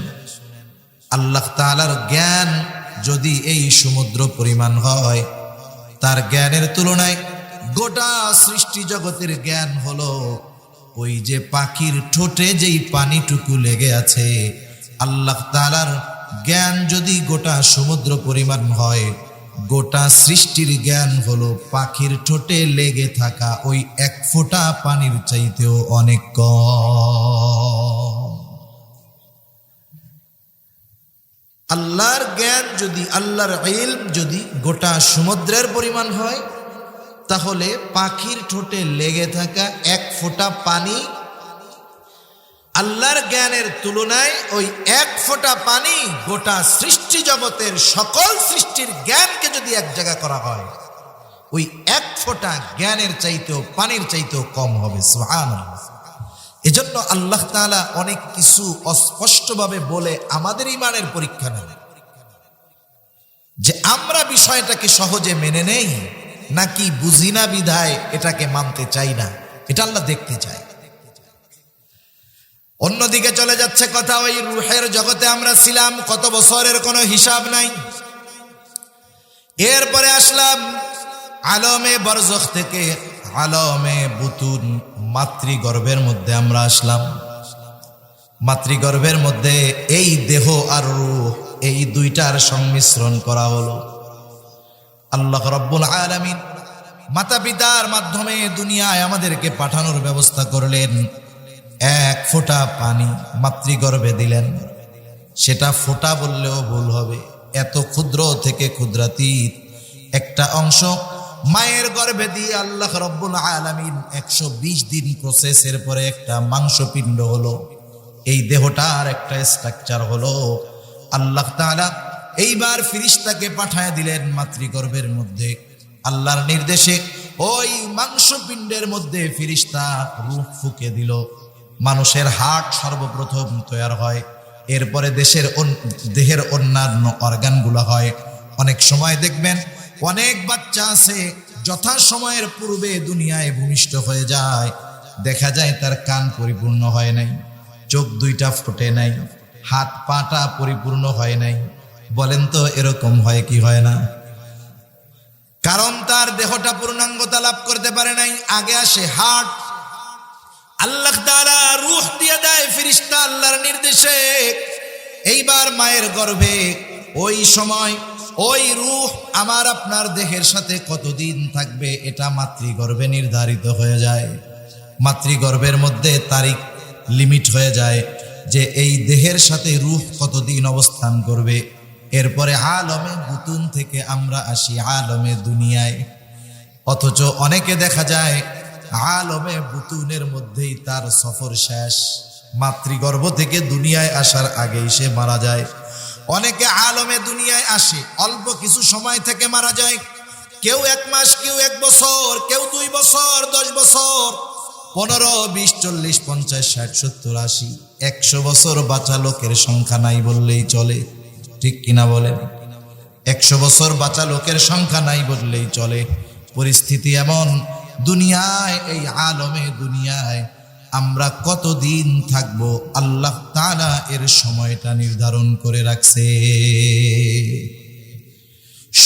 আল্লাহ তাআলার জ্ঞান যদি এই সমুদ্র পরিমাণ হয়, তার জ্ঞানের তুলনায় গোটা সৃষ্টি জগতের জ্ঞান হলো ওই যে পাখির ঠোঁটে যেই পানিটুকু লেগে আছে। আল্লাহ তাআলার জ্ঞান যদি গোটা সমুদ্র পরিমাণ হয়, গোটা সৃষ্টির জ্ঞান হলো পাখির ঠোঁটে লেগে থাকা ওই 1 ফোঁটা পানির চাইতেও অনেক কম। আল্লাহর জ্ঞান যদি, আল্লাহর ইলম যদি গোটা সমুদ্রের পরিমাণ হয়, তাহলে পাখির ঠোঁটে লেগে থাকা 1 ফোঁটা পানি আল্লাহর জ্ঞানের তুলনায় ওই 1 ফোঁটা পানি গোটা সৃষ্টি জগতের সকল সৃষ্টির জ্ঞানকে যদি এক জায়গা করা হয়, ওই 1 ফোঁটা জ্ঞানের চাইতেও, পানির চাইতেও কম হবে। সুবহানাল্লাহ। এজন্য আল্লাহ তাআলা অনেক কিছু অস্পষ্টভাবে বলে আমাদের ঈমানের পরীক্ষা নেন, যে আমরা বিষয়টাকে সহজে মেনে নেই নাকি বুঝি না বিধায় এটাকে মানতে চাই না, এটা আল্লাহ দেখতে চায়। অন্যদিকে চলে যাচ্ছে কথা, ওই রূহের জগতে আমরা ছিলাম কত বছরের কোনো হিসাব নাই। এরপরে আসলাম আলমে বরজখ থেকে আলমে বুতুন, মাতৃগর্ভের মধ্যে আমরা আসলাম। মাতৃগর্ভের মধ্যে এই দেহ আর রূহ, এই 2টার সংমিশ্রণ করা হলো। আল্লাহ রাব্বুল আলামিন মাতা পিতার মাধ্যমে দুনিয়ায় আমাদেরকে পাঠানোর ব্যবস্থা করলেন। 1 ফোঁটা পানি মাতৃগর্ভে দিলেন। সেটা ফোঁটা বললেও ভুল হবে, এত ক্ষুদ্র থেকে ক্ষুদ্রাতীত একটা অংশ মায়ের গর্ভে দিয়ে আল্লাহ রাব্বুল আলামিন 120 দিন প্রসেসের পরে একটা মাংসপিণ্ড হলো। এই দেহটার একটা স্ট্রাকচার হলো। আল্লাহ তাআলা এইবার ফেরেশতাকে পাঠায় দিলেন মাতৃগর্ভের মধ্যে। আল্লাহর নির্দেশে ওই মাংসপিণ্ডের মধ্যে ফেরেশতা রূহ ফুঁকে দিল। মানুষের হার্ট সর্বপ্রথম তৈরি হয়, এরপরে দেহের অন্যান্য অর্গানগুলো হয়। অনেক সময় দেখবেন অনেক বাচ্চা আছে যথা সময়ের পূর্বে দুনিয়ায় ভূমিষ্ঠ হয়ে যায়, দেখা যায় তার কান পরিপূর্ণ হয় নাই, চোখ 2টা ফোটে নাই, হাত পাটা পরিপূর্ণ হয় নাই। বলেন তো এরকম হয় কি হয় না? কারণ তার দেহটা পূর্ণাঙ্গতা লাভ করতে পারে নাই। আগে আসে হার্ট, আল্লাহ তাআলা রূহ দিয়ে দেয় ফেরেশতা আল্লাহর নির্দেশে। এইবার মায়ের গর্ভে ওই সময় ওই রূহ আমার আপনার দেহের সাথে কতদিন থাকবে এটা মাতৃগর্ভে নির্ধারিত হয়ে যায়। মাতৃগর্ভের মধ্যে তারিখ লিমিট হয়ে যায় যে এই দেহের সাথে রূহ কতদিন অবস্থান করবে। এরপরে আলমে বুতুন থেকে আমরা আসি আলমে দুনিয়ায়। অথচ অনেকে দেখা যায় আলমে বুতুনের মধ্যেই তার সফর শেষ, মাতৃগর্ভ থেকে দুনিয়ায় আসার আগেই সে মারা যায়। অনেকে আলমে দুনিয়ায় আসে, অল্প কিছু সময় থেকে মারা যায়। কেউ 1 মাস, কেউ 1 বছর, কেউ 2 বছর, 10 বছর, 15, 20, 40, 50, 60, 70, 80, 100 বছর বাঁচা লোকের সংখ্যা নাই বললেই চলে। ঠিক কিনা বলেন? 100 বছর বাঁচা লোকের সংখ্যা নাই বললেই চলে। পরিস্থিতি এমন, দুনিয়ায়, এই আলমে দুনিয়ায় আমরা কতদিন থাকব আল্লাহ তাআলা এর সময়টা নির্ধারণ করে রাখছে।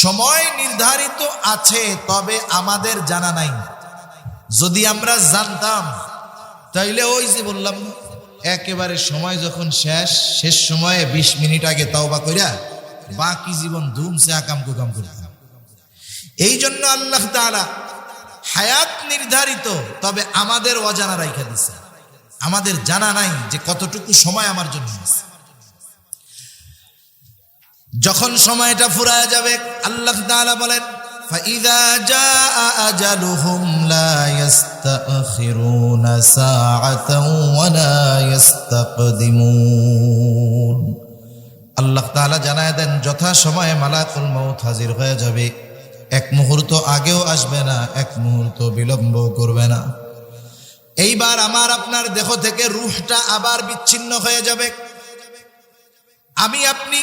সময় নির্ধারিত আছে, তবে আমাদের জানা নাই। যদি আমরা জানতাম তাইলে ওই যে বললাম, একেবারে সময় যখন শেষ সময়ে 20 মিনিট আগে তওবা কইরা বাকি জীবন ধুমসে আকাম কুকাম করতাম। এই জন্য আল্লাহ তাআলা হায়াত নির্ধারিত, তবে আমাদের অজানা রাইখা দিছে। আমাদের জানা নাই যে কতটুকু সময় আমার জন্য আছে। যখন সময়টা ফুরায় যাবে, আল্লাহ তাআলা বলেন, فَإِذَا جَاءَ أَجَلُهُمْ لَا يَسْتَأْخِرُونَ سَاعَةً وَلَا يَسْتَقْدِمُونَ। আল্লাহ তাআলা জানায় দেন, যথা সময়ে মালাকুল মউত হাজির হয়ে যাবে, এক মুহূর্ত আগেও আসবে না, এক মুহূর্ত বিলম্ব করবে না। এইবার আমার আপনার দেহ থেকে রূহটা আবার বিচ্ছিন্ন হয়ে যাবে। আমি আপনি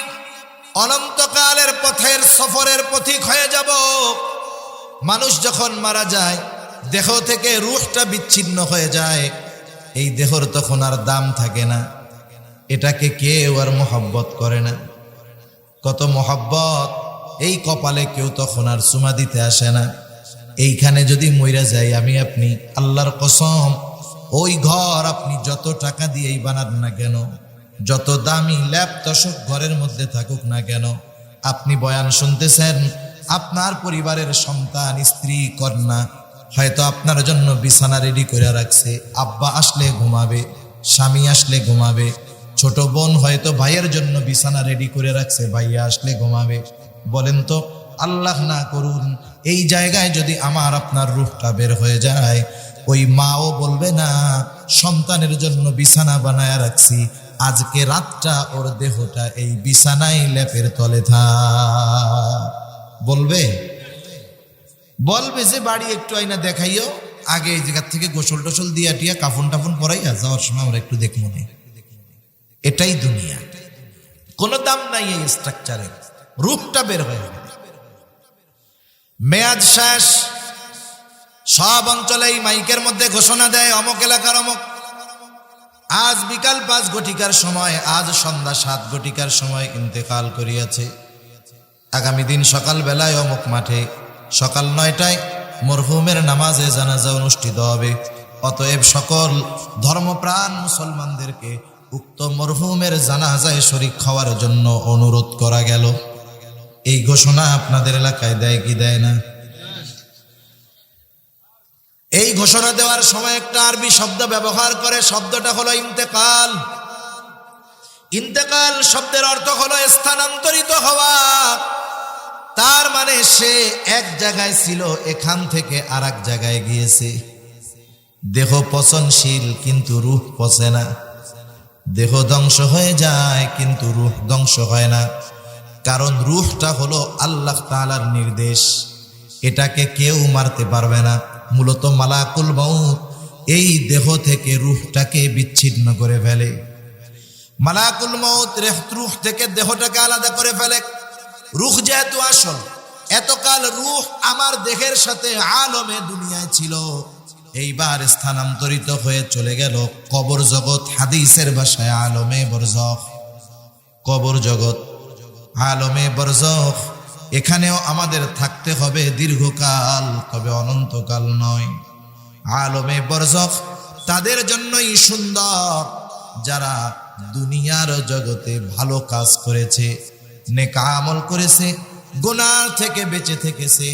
অনন্তকালের পথের সফরের পথিক হয়ে যাব। মানুষ যখন মারা যায়, দেহ থেকে রূহটা বিচ্ছিন্ন হয়ে যায়, এই দেহর তখন আর দাম থাকে না। এটাকে কেউ আর মহব্বত করে না। কত মহব্বত, এই কপালে কেউ তখন আর চুমা দিতে আসে না। এইখানে যদি মইরা যাই আমি আপনি, আল্লাহর কসম, ওই ঘর আপনি যত টাকা দিয়েই বানান না কেন, যত দামি ল্যাপ তশক ঘরের মধ্যে থাকুক না কেন, আপনি বয়ান শুনতেছেন, আপনার পরিবারের সন্তান, স্ত্রী, কন্যা হয়তো আপনার জন্য বিছানা রেডি করে রাখছে। আব্বা আসলে ঘুমাবে, স্বামী আসলে ঘুমাবে। ছোট বোন হয়তো ভাইয়ের জন্য বিছানা রেডি করে রাখছে, ভাইয়া আসলে ঘুমাবে। বলেন তো, আল্লাহ না করুন এই জায়গায় যদি আমার আপনার রূহটা বের হয়ে যায়, ওই মাও বলবে না সন্তানের জন্য বিছানা বানায় রাখছি, আজকে রাতটা ওর দেহটা এই বিছানায় লেপের তলে বলবে যে বাড়ি একটু আইনা দেখাইও, আগে এই জায়গা থেকে গোসল টোসল দিয়া টিয়া কাফন টাফন পরাইয়া যাওয়ার সময় আমরা একটু দেখবো না। এটাই দুনিয়া, কোনো দাম নাই এই স্ট্রাকচারের। রূপটা বের হয়ে গেল, মেয়াদ শেষ। সব অঞ্চলে এই মাইকের মধ্যে ঘোষণা দেয়, অমুক এলাকার অমুক আজ বিকাল 5 ঘটিকার সময়, আজ সন্ধ্যা 7 ঘটিকার সময় ইন্তেকাল করিয়াছে। আগামী দিন সকাল বেলায় অমুক মাঠে সকাল 9টায় মরহুমের নামাজে জানাজা অনুষ্ঠিত হবে। অতএব সকল ধর্মপ্রাণ মুসলমানদেরকে উক্ত মরহুমের জানাজায় শরীক হওয়ার জন্য অনুরোধ করা গেল। এই ঘোষণা আপনাদের এলাকায় দেয় কি দেয় না? এই ঘোষণা দেওয়ার সময় একটা আরবি শব্দ ব্যবহার করে, শব্দটা হলো ইন্তেকাল। ইন্তেকাল শব্দের অর্থ হলো স্থানান্তরিত হওয়া। তার মানে সে এক জায়গায় ছিল, এখান থেকে আর এক জায়গায় গিয়েছে। দেহ পচনশীল কিন্তু রূহ পচে না। দেহ ধ্বংস হয়ে যায় কিন্তু রূহ ধ্বংস হয় না, কারণ রূহটা হলো আল্লাহ তাআলার নির্দেশ। এটাকে কেউ মারতে পারবে না। মূলত মালাকুল মউত এই দেহ থেকে রূহটাকে বিচ্ছিন্ন করে ফেলে। মালাকুল মউত রূহ থেকে দেহটাকে আলাদা করে ফেলে। রূহ যেহেতু আসল, এতকাল রূহ আমার দেহের সাথে আলমে দুনিয়ায় ছিল, এইবার স্থানান্তরিত হয়ে চলে গেল কবর জগৎ। হাদিসের ভাষায় আলমে বরজখ। কবর জগৎ, আলমে বরজখ, এখানেও আমাদের থাকতে হবে দীর্ঘকাল, তবে অনন্তকাল নয়। আলমে বরজখ তাদের জন্যই সুন্দর যারা দুনিয়ার জগতে ভালো কাজ করেছে, নেক আমল করেছে, গুনাহ থেকে বেঁচে থেকেছে।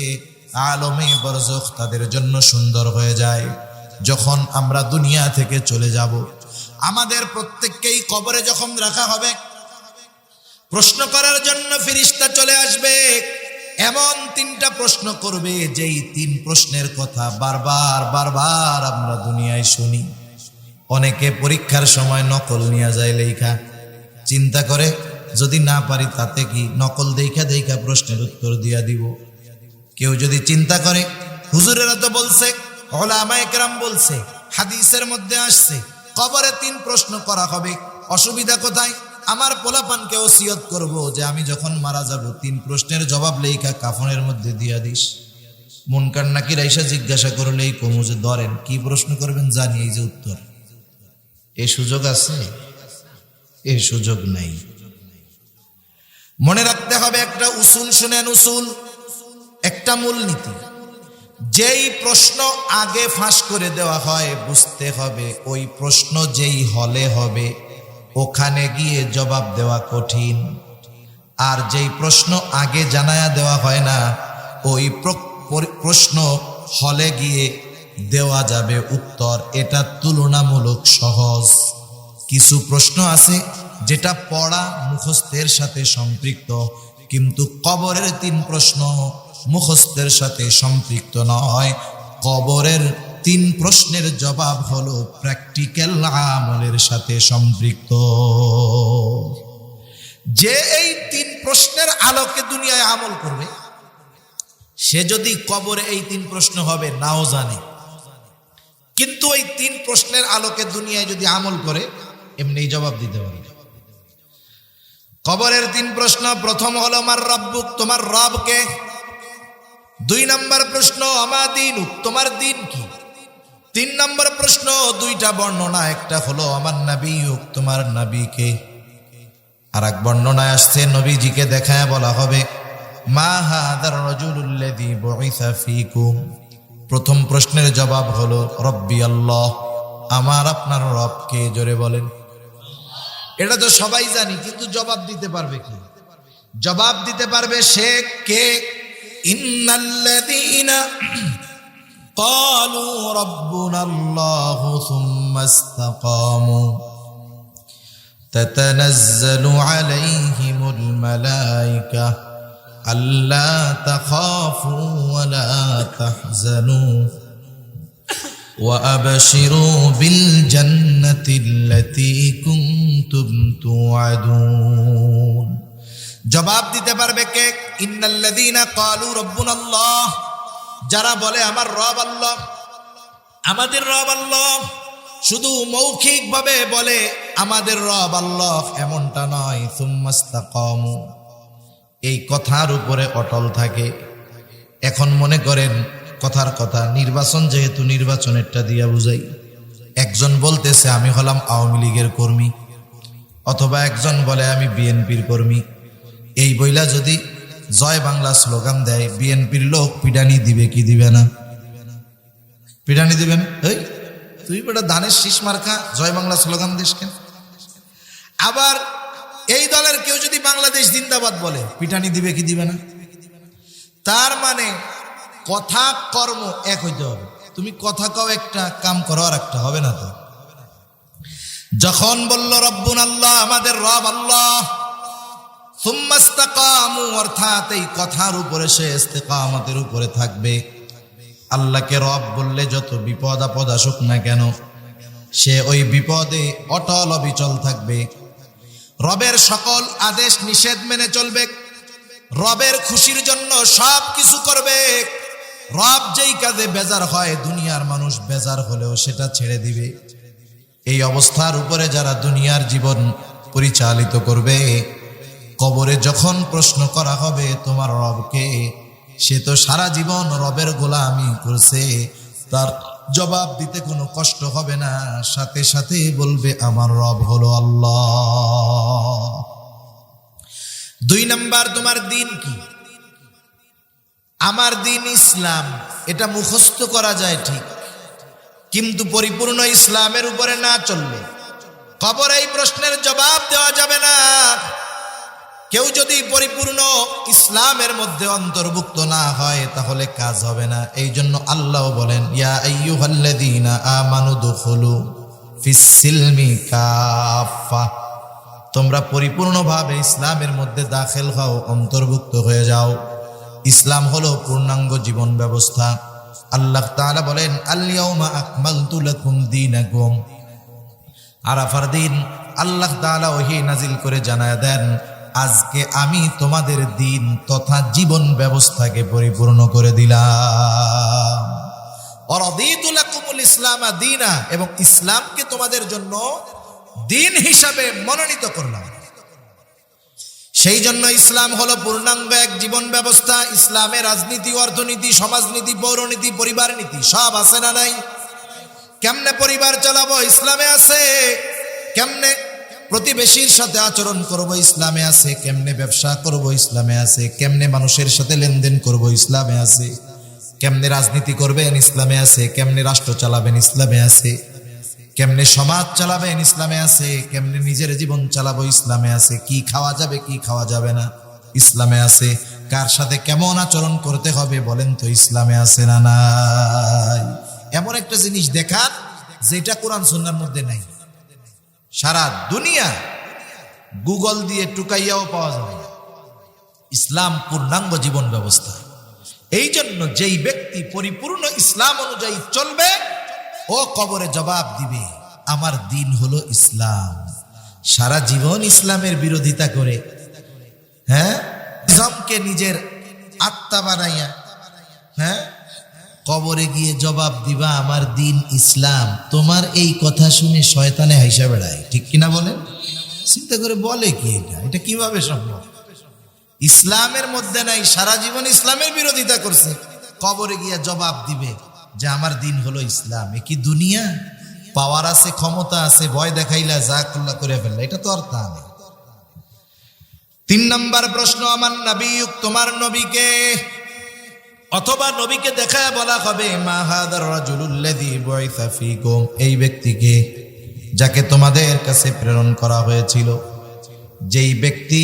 আলমে বরজখ তাদের জন্য সুন্দর হয়ে যায়। যখন আমরা দুনিয়া থেকে চলে যাব, আমাদের প্রত্যেককেই কবরে যখন রাখা হবে, প্রশ্ন করার জন্য ফেরেশতা চলে আসবে। এমন 3টা প্রশ্ন করবে, যেই 3 প্রশ্নের কথা বারবার আমরা দুনিয়ায় শুনি। অনেকে পরীক্ষার সময় নকল নিয়ে যায় লেখা, চিন্তা করে যদি না পারি তাতে কি, নকল দেখা প্রশ্নের উত্তর দিয়া দিব। কেউ যদি চিন্তা করে হুজুরেরা তো বলছে, উলামায়ে কেরাম বলছে, হাদিসের মধ্যে আসছে কবরে 3 প্রশ্ন করা হবে, অসুবিধা কোথায়? আমার পোলাপানকে ওসিয়ত করব যে আমি যখন মারা যাব 3 প্রশ্নের জবাব লেখা কাফনের মধ্যে দিয়া দিস। মুনকার নাকির আইসা জিজ্ঞাসা করলেই কমু যে ধরেন কি প্রশ্ন করবেন, জানি এই যে উত্তর। এই সুযোগ আছে? এই সুযোগ নাই। মনে রাখতে হবে একটা উসুল, শুনেন উসুল, একটা মূলনীতি। যেই প্রশ্ন আগে ফাঁস করে দেওয়া হয় বুঝতে হবে ওই প্রশ্ন যেই হলে হবে ওখানে গিয়ে জবাব দেওয়া কঠিন। আর যেই প্রশ্ন আগে জানায়া দেওয়া হয় না ওই প্রশ্ন হলে গিয়ে দেওয়া যাবে উত্তর, এটা তুলনামূলক সহজ। কিছু প্রশ্ন আছে যেটা পড়া মুখস্থের সাথে সম্পৃক্ত, কিন্তু কবরের 3 প্রশ্ন মুখস্থের সাথে সম্পৃক্ত নয়। কবরের 3 প্রশ্নের জবাব হলো প্র্যাকটিক্যাল আমলের সাথে সম্পৃক্ত। যে এই 3 প্রশ্নের আলোকে দুনিয়ায় আমল করবে সে যদি কবরে এই 3 প্রশ্ন হবে নাও জানে, কিন্তু এই 3 প্রশ্নের আলোকে দুনিয়ায় যদি আমল করে এমনি জবাব দিতে পারে। কবরের 3 প্রশ্ন, প্রথম হলো মার রাব্বুক, তোমার রব কে। 2 নম্বর প্রশ্ন আমা দীনুক, তোমার দিন কি। 3 নম্বর প্রশ্ন 2টা বর্ণনা, একটা হলো আমার নবীউক, তোমার নবী কে। আর এক বর্ণনায় আসছে নবীজিকে দেখায় বলা হবে মা হাদার রাজুলুল্লাযী বুইসা ফীকুম। প্রথম প্রশ্নের জবাব হলো রব্বি আল্লাহ, আমার আপনার রব কে, জোরে বলেন। এটা তো সবাই জানি, কিন্তু জবাব দিতে পারবে কি? জবাব দিতে পারবে সে কে। ইন্নাল্লাযীনা ক্বালু রাব্বুনাল্লাহু সুম্মা ইসতাকামু তাতানাজ্জালু আলাইহিমুল মালায়েকা আল্লা তাখাফু ওয়া লা তাহজানু ওয়া আবশিরু বিল জান্নাতিল্লাতী কুনতুম তুআদুন। জবাব দিতে পারবে কে? ইন্নাল্লাযীনা ক্বালু রাব্বুনাল্লাহ, যারা বলে আমার রব আল্লাহ, আমাদের রব আল্লাহ। শুধু মৌখিক ভাবে বলে আমাদের রব আল্লাহ এমনটা নয়, সুম্মা ইসতাকামু, এই কথার উপরে অটল থাকে। এখন মনে করেন কথার কথা, নির্বাচন যেহেতু নির্বাচনেরটা দিয়া বুঝাই। একজন বলতেছে আমি হলাম আওয়ামী লীগের কর্মী, অথবা একজন বলে আমি বিএনপির কর্মী। এই বইলা যদি জয় বাংলা স্লোগান দেয়, বিএনপির লোক পিডানি দিবে কি দিবে না? পিডানি দিবেন। এই তুই বেটা ধানের শীষ মার্কা জয় বাংলা স্লোগান দিস কেন? আবার এই দলের কেউ যদি বাংলাদেশ জিন্দাবাদ বলে পিটানি দিবে কি দিবে না? তার মানে কথা কর্ম এক হইতে হবে। তুমি কথা কও একটা, কাম করো আর একটা, হবে না তো। যখন বলল রব্বুন আল্লাহ, আমাদের রব আল্লাহ, সুম্মা ইসতাকামু, অর্থাৎ এই কথার উপরে সে ইস্তেকামতের উপরে থাকবে। আল্লাহকে রব বললে যত বিপদ আপদ আসুক না কেন সে ওই বিপদে অটল অবিচল থাকবে। রবের সকল আদেশ নিষেধ মেনে চলবে, রবের খুশির জন্য সব কিছু করবে। রব যেই কাজে বেজার হয় দুনিয়ার মানুষ বেজার হলেও সেটা ছেড়ে দিবে। এই অবস্থার উপরে যারা দুনিয়ার জীবন পরিচালিত করবে, কবরে যখন প্রশ্ন করা হবে তোমার রবকে, সে তো সারা জীবন রবের গোলামি করছে, তার জবাব দিতে কোনো কষ্ট হবে না, সাথে সাথে বলবে আমার রব হলো আল্লাহ। 2 নাম্বার, তোমার দিন কি? আমার দিন ইসলাম। এটা মুখস্থ করা যায় ঠিক, কিন্তু পরিপূর্ণ ইসলামের উপরে না চললে কবরে এই প্রশ্নের জবাব দেওয়া যাবে না। কেউ যদি পরিপূর্ণ ইসলামের মধ্যে অন্তর্ভুক্ত না হয় তাহলে কাজ হবে না। এই জন্য আল্লাহ বলেন ইয়া আইয়ুহাল্লাযীনা আমানু দুখুলু ফিস সিলমি কাফা, তোমরা পরিপূর্ণভাবে ইসলামের মধ্যে দাখিল হও, অন্তর্ভুক্ত হয়ে যাও। ইসলাম হলো পূর্ণাঙ্গ জীবন ব্যবস্থা। আল্লাহ তাআলা বলেন আল ইয়াউমা আকমালতু লাকুম দীনাকুম, আরাফার দিন আল্লাহ তাআলা ওহী নাজিল করে জানায় দেন আজকে আমি তোমাদের দিন তথা জীবন ব্যবস্থাকে পরিপূর্ণ করে দিলাম। ওয়ারাদিতু লাকুমুল ইসলামা দীনা, এবং ইসলামকে তোমাদের জন্য দিন হিসাবে মনোনীত করলাম। সেই জন্য ইসলাম হলো পূর্ণাঙ্গ এক জীবন ব্যবস্থা। ইসলামে রাজনীতি, অর্থনীতি, সমাজনীতি, পৌরনীতি, পরিবার নীতি সব আছে না নাই? কেমনে পরিবার চালাবো ইসলামে আছে, কেমনে প্রতিবেশীর সাথে আচরণ করব ইসলামে আছে, কেমনে ব্যবসা করব ইসলামে আছে, কেমনে মানুষের সাথে লেনদেন করব ইসলামে আছে, কেমনে রাজনীতি করবেন ইসলামে আছে, কেমনে রাষ্ট্র চালাবেন ইসলামে আছে, কেমনে সমাজ চালাবেন ইসলামে আছে, কেমনে নিজের জীবন চালাবো ইসলামে আছে, কি খাওয়া যাবে কি খাওয়া যাবে না ইসলামে আছে, কার সাথে কেমন আচরণ করতে হবে বলেন তো ইসলামে আছে না নাই? এমন একটা জিনিস দেখার যেটা কোরআন সুন্নাহর মধ্যে নাই। সারা দুনিয়া গুগল দিয়ে টুকাইয়াও পাওয়া যাবে না। ইসলাম পূর্ণাঙ্গ জীবন ব্যবস্থা। এই জন্য যেই ব্যক্তি পরিপূর্ণ ইসলাম অনুযায়ী চলবে ও কবরে জবাব দিবে আমার দিন হলো ইসলাম। সারা জীবন ইসলামের বিরোধিতা করে, হ্যাঁ, ইসলামকে নিজের আত্মা বানাইয়া, হ্যাঁ, কবরে গিয়ে জবাব দিবা আমার দিন ইসলাম। তোমার এই কথা শুনে শয়তানে হাইসা বেড়ায়, ঠিক কিনা বলেন? চিন্তা করে বলে কি এটা কিভাবে সম্ভব? ইসলামের মধ্যে নাই, সারা জীবন ইসলামের বিরোধিতা করছে, কবরে গিয়ে জবাব দিবে যে আমার দিন হলো ইসলাম। এ কি দুনিয়া? পাওয়ার আছে, ক্ষমতা আছে, ভয় দেখাইলা যা করলা করে ফেললা, এটা তো আর তা নেই। 3 নম্বর প্রশ্ন, আমার নবী, তোমার নবীকে অথবা নবীকে দেখায় বলা হবে মা হাদার রাজুলুল্লাযী বুইসা ফীকুম, এই ব্যক্তিকে যাকে তোমাদের কাছে প্রেরণ করা হয়েছিল, যেই ব্যক্তি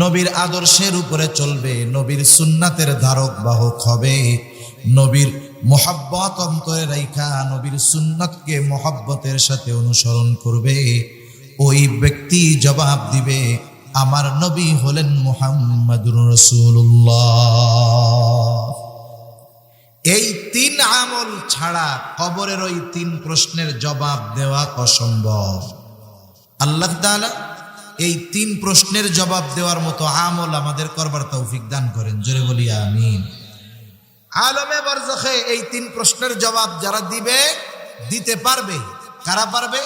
নবীর আদর্শের উপরে চলবে, নবীর সুন্নাতের ধারক বাহক হবে, নবীর মোহাব্বত অন্তরে রাইখা নবীর সুন্নাতকে মোহাব্বতের সাথে অনুসরণ করবে, ওই ব্যক্তি জবাব দিবে আমার নবী হলেন মুহাম্মাদুর রাসূলুল্লাহ। এই 3 আমল ছাড়া কবরের ওই 3 প্রশ্নের জবাব দেওয়া অসম্ভব। আল্লাহ তাআলা এই 3 প্রশ্নের জবাব দেওয়ার মতো আমল আমাদের করবার তৌফিক দান করেন, জোরে বলি আমিন। আলমে বারজাখে এই 3 প্রশ্নের জবাব যারা দিতে পারবে, কারা পারবে?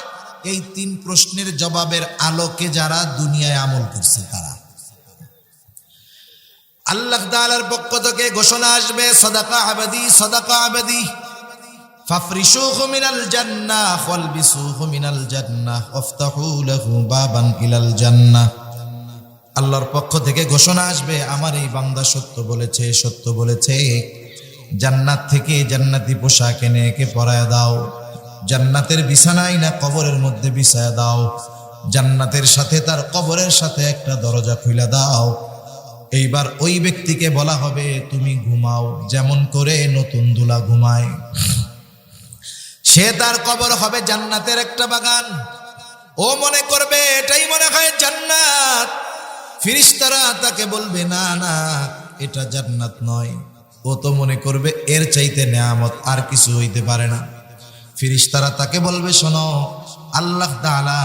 এই 3 প্রশ্নের জবাবের আলোকে যারা দুনিয়ায় আমল করছে তারা। আল্লাহ তাআলার পক্ষ থেকে ঘোষণা আসবে সাদাকা আবাদি, সাদাকা আবাদি, ফাফরিশুহু মিনাল জান্নাহ ওয়ালবিসুহু মিনাল জান্নাহ ওয়াফতাহু লাহু বাবান ইলাল জান্নাহ। আল্লাহর পক্ষ থেকে ঘোষণা আসবে আমার এই বান্দা সত্য বলেছে, সত্য বলেছে, জান্নাত থেকে জান্নাতি পোশাক এনে একে পরায় দাও, জান্নাতের বিছানায় না কবরের মধ্যে বিছায়া দাও, জান্নাতের সাথে তার কবরের সাথে একটা দরজা খুলে দাও। এইবার ওই ব্যক্তিকে বলা হবে তুমি ঘুমাও যেমন করে নতুন দুলা ঘুমায়। সে তার কবর হবে জান্নাতের একটা বাগান, ও মনে করবে এটাই মনে হয় জান্নাত। ফেরেশতারা তাকে বলবে না না এটা জান্নাত নয়, ও তো মনে করবে এর চাইতে নেয়ামত আর কিছু হইতে পারে না। ফেরেশতারা তাকে বলবে শোনো, আল্লাহ তাআলা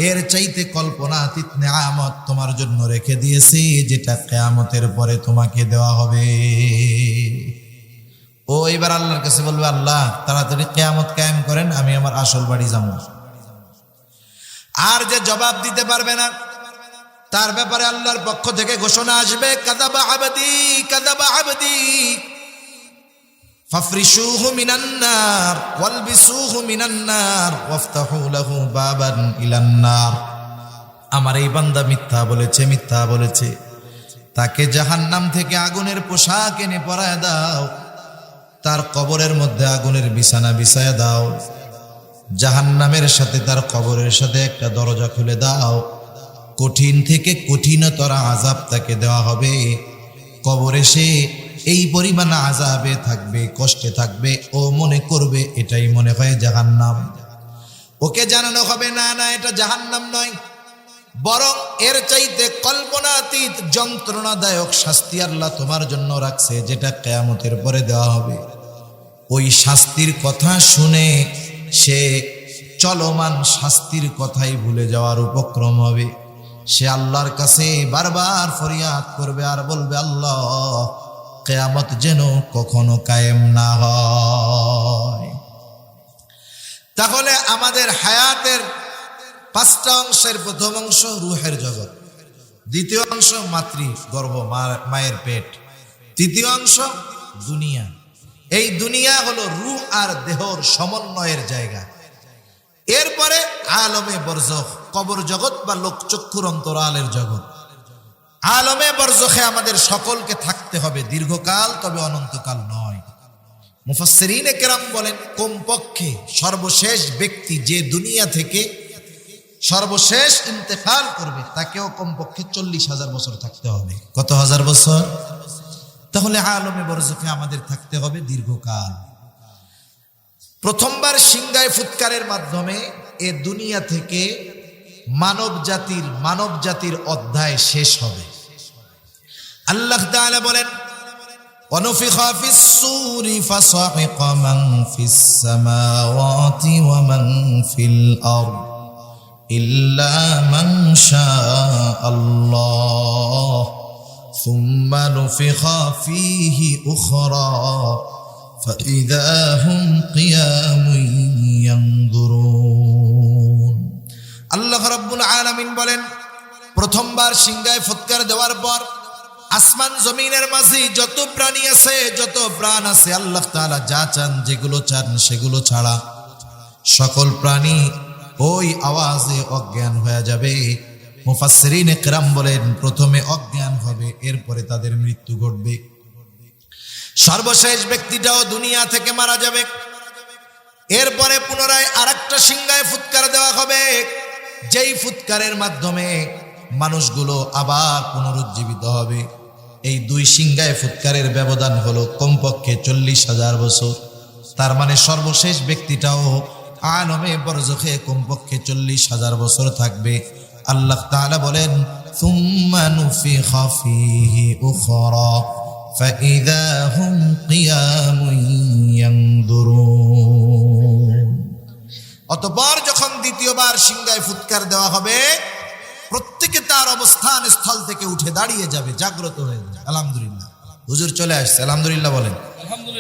এর চাইতে কল্পনাতীত নেয়ামত তোমার জন্য রেখে দিয়েছে, যেটা কিয়ামতের পরে তোমাকে দেওয়া হবে। ও এবার আল্লাহর কাছে বলবে আল্লাহ তাড়াতাড়ি কিয়ামত কায়েম করেন, আমি আমার আসল বাড়ি যাব। আর যে জবাব দিতে পারবে না তার ব্যাপারে আল্লাহর পক্ষ থেকে ঘোষণা আসবে কাযাবা আবদি, কাযাবা আবদি, ফাফরিশুহু মিনান নার ওয়ালবিসুহু মিনান নার ওয়াফতাহু লাহু বাবান ইলান নার। আমার এই বান্দা মিথ্যা বলেছে, মিথ্যা বলেছে, তাকে জাহান্নাম থেকে আগুনের পোশাক এনে পরায় দাও, তার কবরের মধ্যে আগুনের বিছানা বিছায়া দাও, জাহান্নামের সাথে তার কবরের সাথে একটা দরজা খুলে দাও, কঠিন থেকে কঠিনতর আযাব তাকে দেওয়া হবে। কবরে সে এই পরিমাণ আযাবে থাকবে, কষ্টে থাকবে, ও মনে করবে এটাই মনে হয় জাহান্নাম। ওকে জানানো হবে না না এটা জাহান্নাম নয়, বরং এর চাইতে কল্পনাতীত যন্ত্রণাদায়ক শাস্তি আল্লাহ তোমার জন্য রাখছে, যেটা কিয়ামতের পরে দেওয়া হবে। ওই শাস্তির কথা শুনে সে চলমান শাস্তির কথাই ভুলে যাওয়ার উপক্রম হবে। সে আল্লাহর কাছে বারবার ফরিয়াদ করবে আর বলবে আল্লাহ কিয়ামত যেন কখনো কায়েম না হয়। তাহলে আমাদের হায়াতের 5টা অংশের প্রথম অংশ রূহের জগৎ, দ্বিতীয় অংশ মাতৃ গর্ভ, মায়ের পেট। তৃতীয় অংশ দুনিয়া। এই দুনিয়া হলো রূহ আর দেহর সমন্বয়ের জায়গা। এরপরে আলমে বরজখ, কবর জগৎ বা লোকচক্ষুর অন্তরালের জগৎ। আলমে বরজখে আমাদের সকলকে থাকতে হবে দীর্ঘকাল, তবে অনন্তকাল নয়। মুফাসসিরিনে কেরাম বলেন, কমপক্ষে সর্বশেষ ব্যক্তি যে দুনিয়া থেকে সর্বশেষ ইন্তেকাল করবে তাকেও কমপক্ষে 40,000 বছর থাকতে হবে। কত হাজার বছর? তাহলে আলমে বরজখে আমাদের থাকতে হবে দীর্ঘকাল। প্রথমবার সিংগায় ফুৎকারের মাধ্যমে এ দুনিয়া থেকে মানব জাতির অধ্যায় শেষ হবে। আল্লাহ তাআলা বলেন, ওয়ানুফিখা ফিস-সূরি ফাসাহিকা মান ফিস-সামাওয়াতি ওয়া মান ফিল আরদ ইল্লা মান শাআল্লাহ সুম্মা নুফিখা ফীহি উখরা ফাইযা হুম কিয়ামুন ইয়ানজুরুন। আল্লাহ রাব্বুল আলামিন বলেন, প্রথমবার সিংগায় ফুৎকার দেওয়ার পর আসমান জমিনের মাঝে যত প্রাণী আছে, যত প্রাণ আছে, আল্লাহ তাআলা যা চান, যেগুলো চান সেগুলো ছাড়া সকল প্রাণী ওই আওয়াজে অজ্ঞান হয়ে যাবে। মুফাসসিরিনে কেরাম বলেন, প্রথমে অজ্ঞান হবে, এরপরে তাদের মৃত্যু ঘটবে। সর্বশেষ ব্যক্তিটাও দুনিয়া থেকে মারা যাবে। এরপরে পুনরায় আরেকটা সিংগায় ফুৎকার দেওয়া হবে, যেই ফুৎকারের মাধ্যমে মানুষগুলো আবার পুনরুজ্জীবিত হবে। এই দুই সিংগায় ফুৎকারের ব্যবধান হলো কমপক্ষে 40,000 বছর। তার মানে সর্বশেষ ব্যক্তিটাও আলমে বরজখে কমপক্ষে 40,000 বছর থাকবে। আল্লাহ তাআলা বলেন, সুম্মা নুফিখা ফীহি উখরা ফাইযা হুম কিয়ামুন ইয়ানজুরুন। অতঃপর যখন দ্বিতীয়বার সিংগায় ফুৎকার দেওয়া হবে, প্রত্যেকে তার অবস্থান স্থল থেকে উঠে দাঁড়িয়ে যাবে, জাগ্রত হয়ে যাবে। আলহামদুলিল্লাহ, হুজুর চলে আসছে, আলহামদুলিল্লাহ বলেন।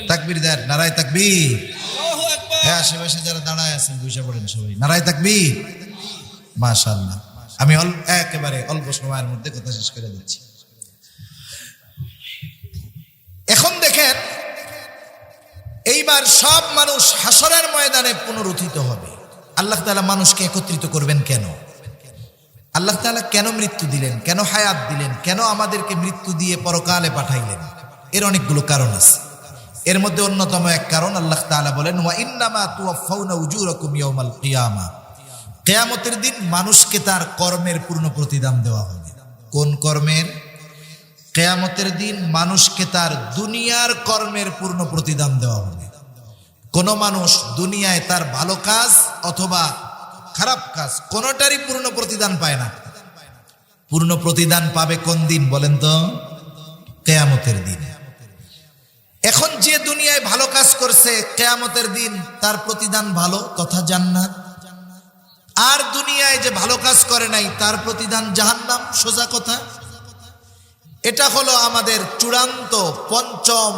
তাকবীর দেন, নারায়ে তাকবীর। আল্লাহু আকবার। হ্যাঁ, আশেপাশে যারা দাঁড়ায় আছেন বসে পড়েন সবাই, নারায়ে তাকবীর। মাশাআল্লাহ। আমি একেবারে অল্প সময়ের মধ্যে কথা শেষ করে দিচ্ছি। এখন দেখেন, এইবার সব মানুষ হাসরের ময়দানে পুনরুত্থিত হবে। আল্লাহ তাআলা মানুষকে একত্রিত করবেন কেন? আল্লাহ তাআলা কেন মৃত্যু দিলেন, কেন হায়াত দিলেন, কেন আমাদেরকে মৃত্যু দিয়ে পরকালে পাঠাইলেন? এর অনেকগুলো কারণ আছে। এর মধ্যে অন্যতম এক কারণ, আল্লাহ তাআলা বলেন, ওয়া ইন্নামা তুওয়াফাউনা উজুরাকুম ইয়াওমাল কিয়ামা। কিয়ামতের দিন মানুষকে তার কর্মের পূর্ণ প্রতিদান দেওয়া হবে। কোন কর্মের? কিয়ামতের দিন মানুষকে তার দুনিয়ার কর্মের পূর্ণ প্রতিদান দেওয়া হবে। কোন মানুষ দুনিয়ায় তার ভালো কাজ অথবা খারাপ কাজ কোনটারই পূর্ণ প্রতিদান পায় না। পূর্ণ প্রতিদান পাবে কোন দিন বলেন তো? কিয়ামতের দিন। এখন যে দুনিয়ায় ভালো কাজ করছে, কিয়ামতের দিন তার প্রতিদান ভালো, তথা জান্নাত। আর দুনিয়ায় যে ভালো কাজ করে নাই, তার প্রতিদান জাহান্নাম, সোজা কথা। এটা হলো আমাদের চূড়ান্ত পঞ্চম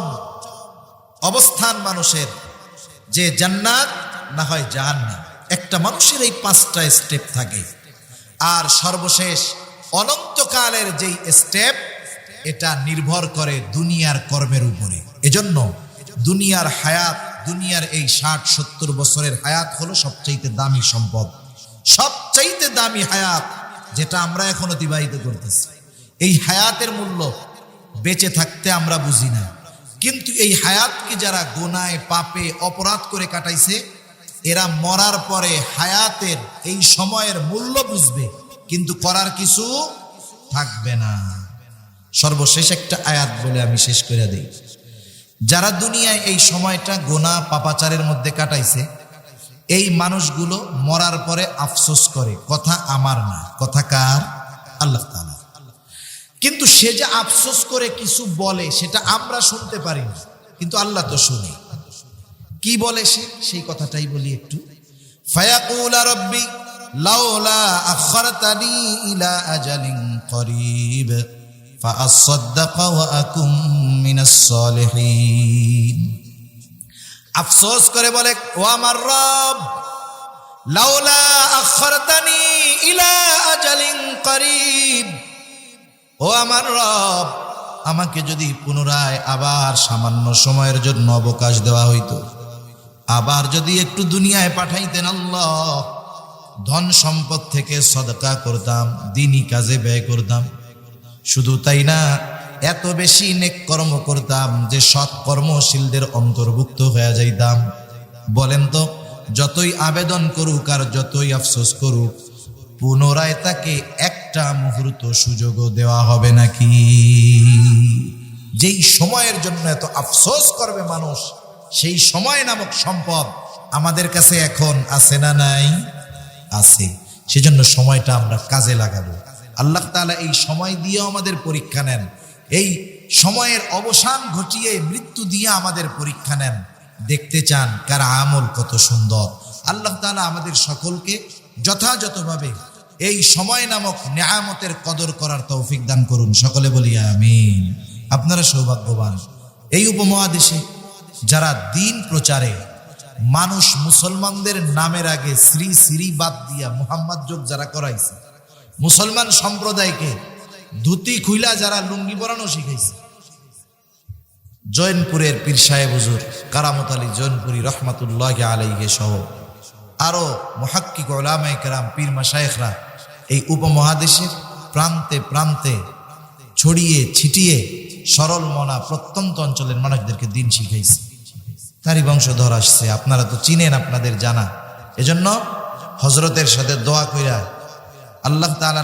অবস্থান মানুষের, যে জান্নাত না হয় জাহান্নাম। একটা মানুষের এই 5টা স্টেপ থাকে। আর সর্বশেষ অনন্তকালের যেই স্টেপ, এটা নির্ভর করে দুনিয়ার কর্মের উপরে। এজন্য দুনিয়ার হায়াত, দুনিয়ার এই 60-70 বছরের হায়াত হলো সবচাইতে দামি সম্পদ, সবচাইতে দামি হায়াত, যেটা আমরা এখন অতিবাহিত করতেছি। এই হায়াতের মূল্য বেঁচে থাকতে আমরা বুঝি না, কিন্তু এই হায়াতকে যারা গুনায় পাপে অপরাধ করে কাটাইছে, এরা মরার পরে হায়াতের এই সময়ের মূল্য বুঝবে, কিন্তু করার কিছু থাকবে না। সর্বশেষ একটা আয়াত বলে আমি শেষ করে দেই। যারা দুনিয়ায় এই সময়টা গুনাহ পাপাচারের মধ্যে কাটাইছে, এই মানুষগুলো মরার পরে আফসোস করে, কথা আমার না, কথা কার? আল্লাহ তাআলা। কিন্তু সে যে আফসোস করে কিছু বলে, সেটা আমরা শুনতে পারি না, কিন্তু আল্লাহ তো শুনে। কি বলে সে? সেই কথাটাই বলি একটু। ফায়াকুল রাব্বি লাউলা আখরতানি ইলা আজালিন করিব ফাআসাদদাক ওয়া আকুম মিনাস সালিহিন। আফসোস করে বলে, ও আমার রব, লাউলা আখরতানি ইলা আজালিন করিব, ও আমার রব, আমাকে যদি পুনরায় আবার সামান্য সময়ের জন্য অবকাশ দেওয়া হইতো, আবার যদি একটু দুনিয়ায় পাঠাইতেন আল্লাহ, ধন সম্পদ থেকে সদকা করতাম, দ্বীনি কাজে ব্যয় করতাম। শুধু তাই না, এত বেশি নেক কর্ম করতাম যে সৎ কর্মশীলদের অন্তর্ভুক্ত হয়ে যাইতাম। বলেন তো, যতই আবেদন করুক আর যতই আফসোস করুক, পুনরায় তাকে একটা মুহূর্ত সুযোগও দেওয়া হবে নাকি? যেই সময়ের জন্য এত আফসোস করবে মানুষ, সেই সময় নামক সম্পদ আমাদের কাছে এখন আছে না নাই? আছে। সেজন্য সময়টা আমরা কাজে লাগাবো। আল্লাহ তাআলা এই সময় দিয়ে আমাদের পরীক্ষা নেন, এই সময়ের অবসান ঘটিয়ে মৃত্যু দিয়ে আমাদের পরীক্ষা নেন। দেখতে চান কার আমল কত সুন্দর। আল্লাহ তাআলা আমাদের সকলকে যথাযথভাবে এই সময় নামক নেয়ামতের কদর করার তৌফিক দান করুন। সকলে বলি আমিন। আপনারা সৌভাগ্যবান, এই উপমহাদেশে যারা দিন প্রচারে মানুষ মুসলমানদের নামের আগে শ্রী শ্রী বাদ দিয়া মুহাম্মদ যোগ যারা করাইছে, মুসলমান সম্প্রদায়কে ধুতি খুইলা যারা লুঙ্গি পরানো শিখাইছে, জৈনপুরের পীর সাহেব হুজুর কারামত আলী জৈনপুরী রহমাতুল্লাহ আলাইহি সহ আরো মুহাক্কিক উলামায়ে কেরাম পীর মাশায়েখরা এই উপমহাদেশের প্রান্তে প্রান্তে ছড়িয়ে ছিটিয়ে সরল মনা প্রত্যন্ত অঞ্চলের মানুষদেরকে দিন শিখাইছে। তারই বংশধর আসছে, আপনারা তো চিনেন, আপনাদের জানা। এজন্য হযরতের সাথে দোয়া কইরা আল্লাহ তাআলা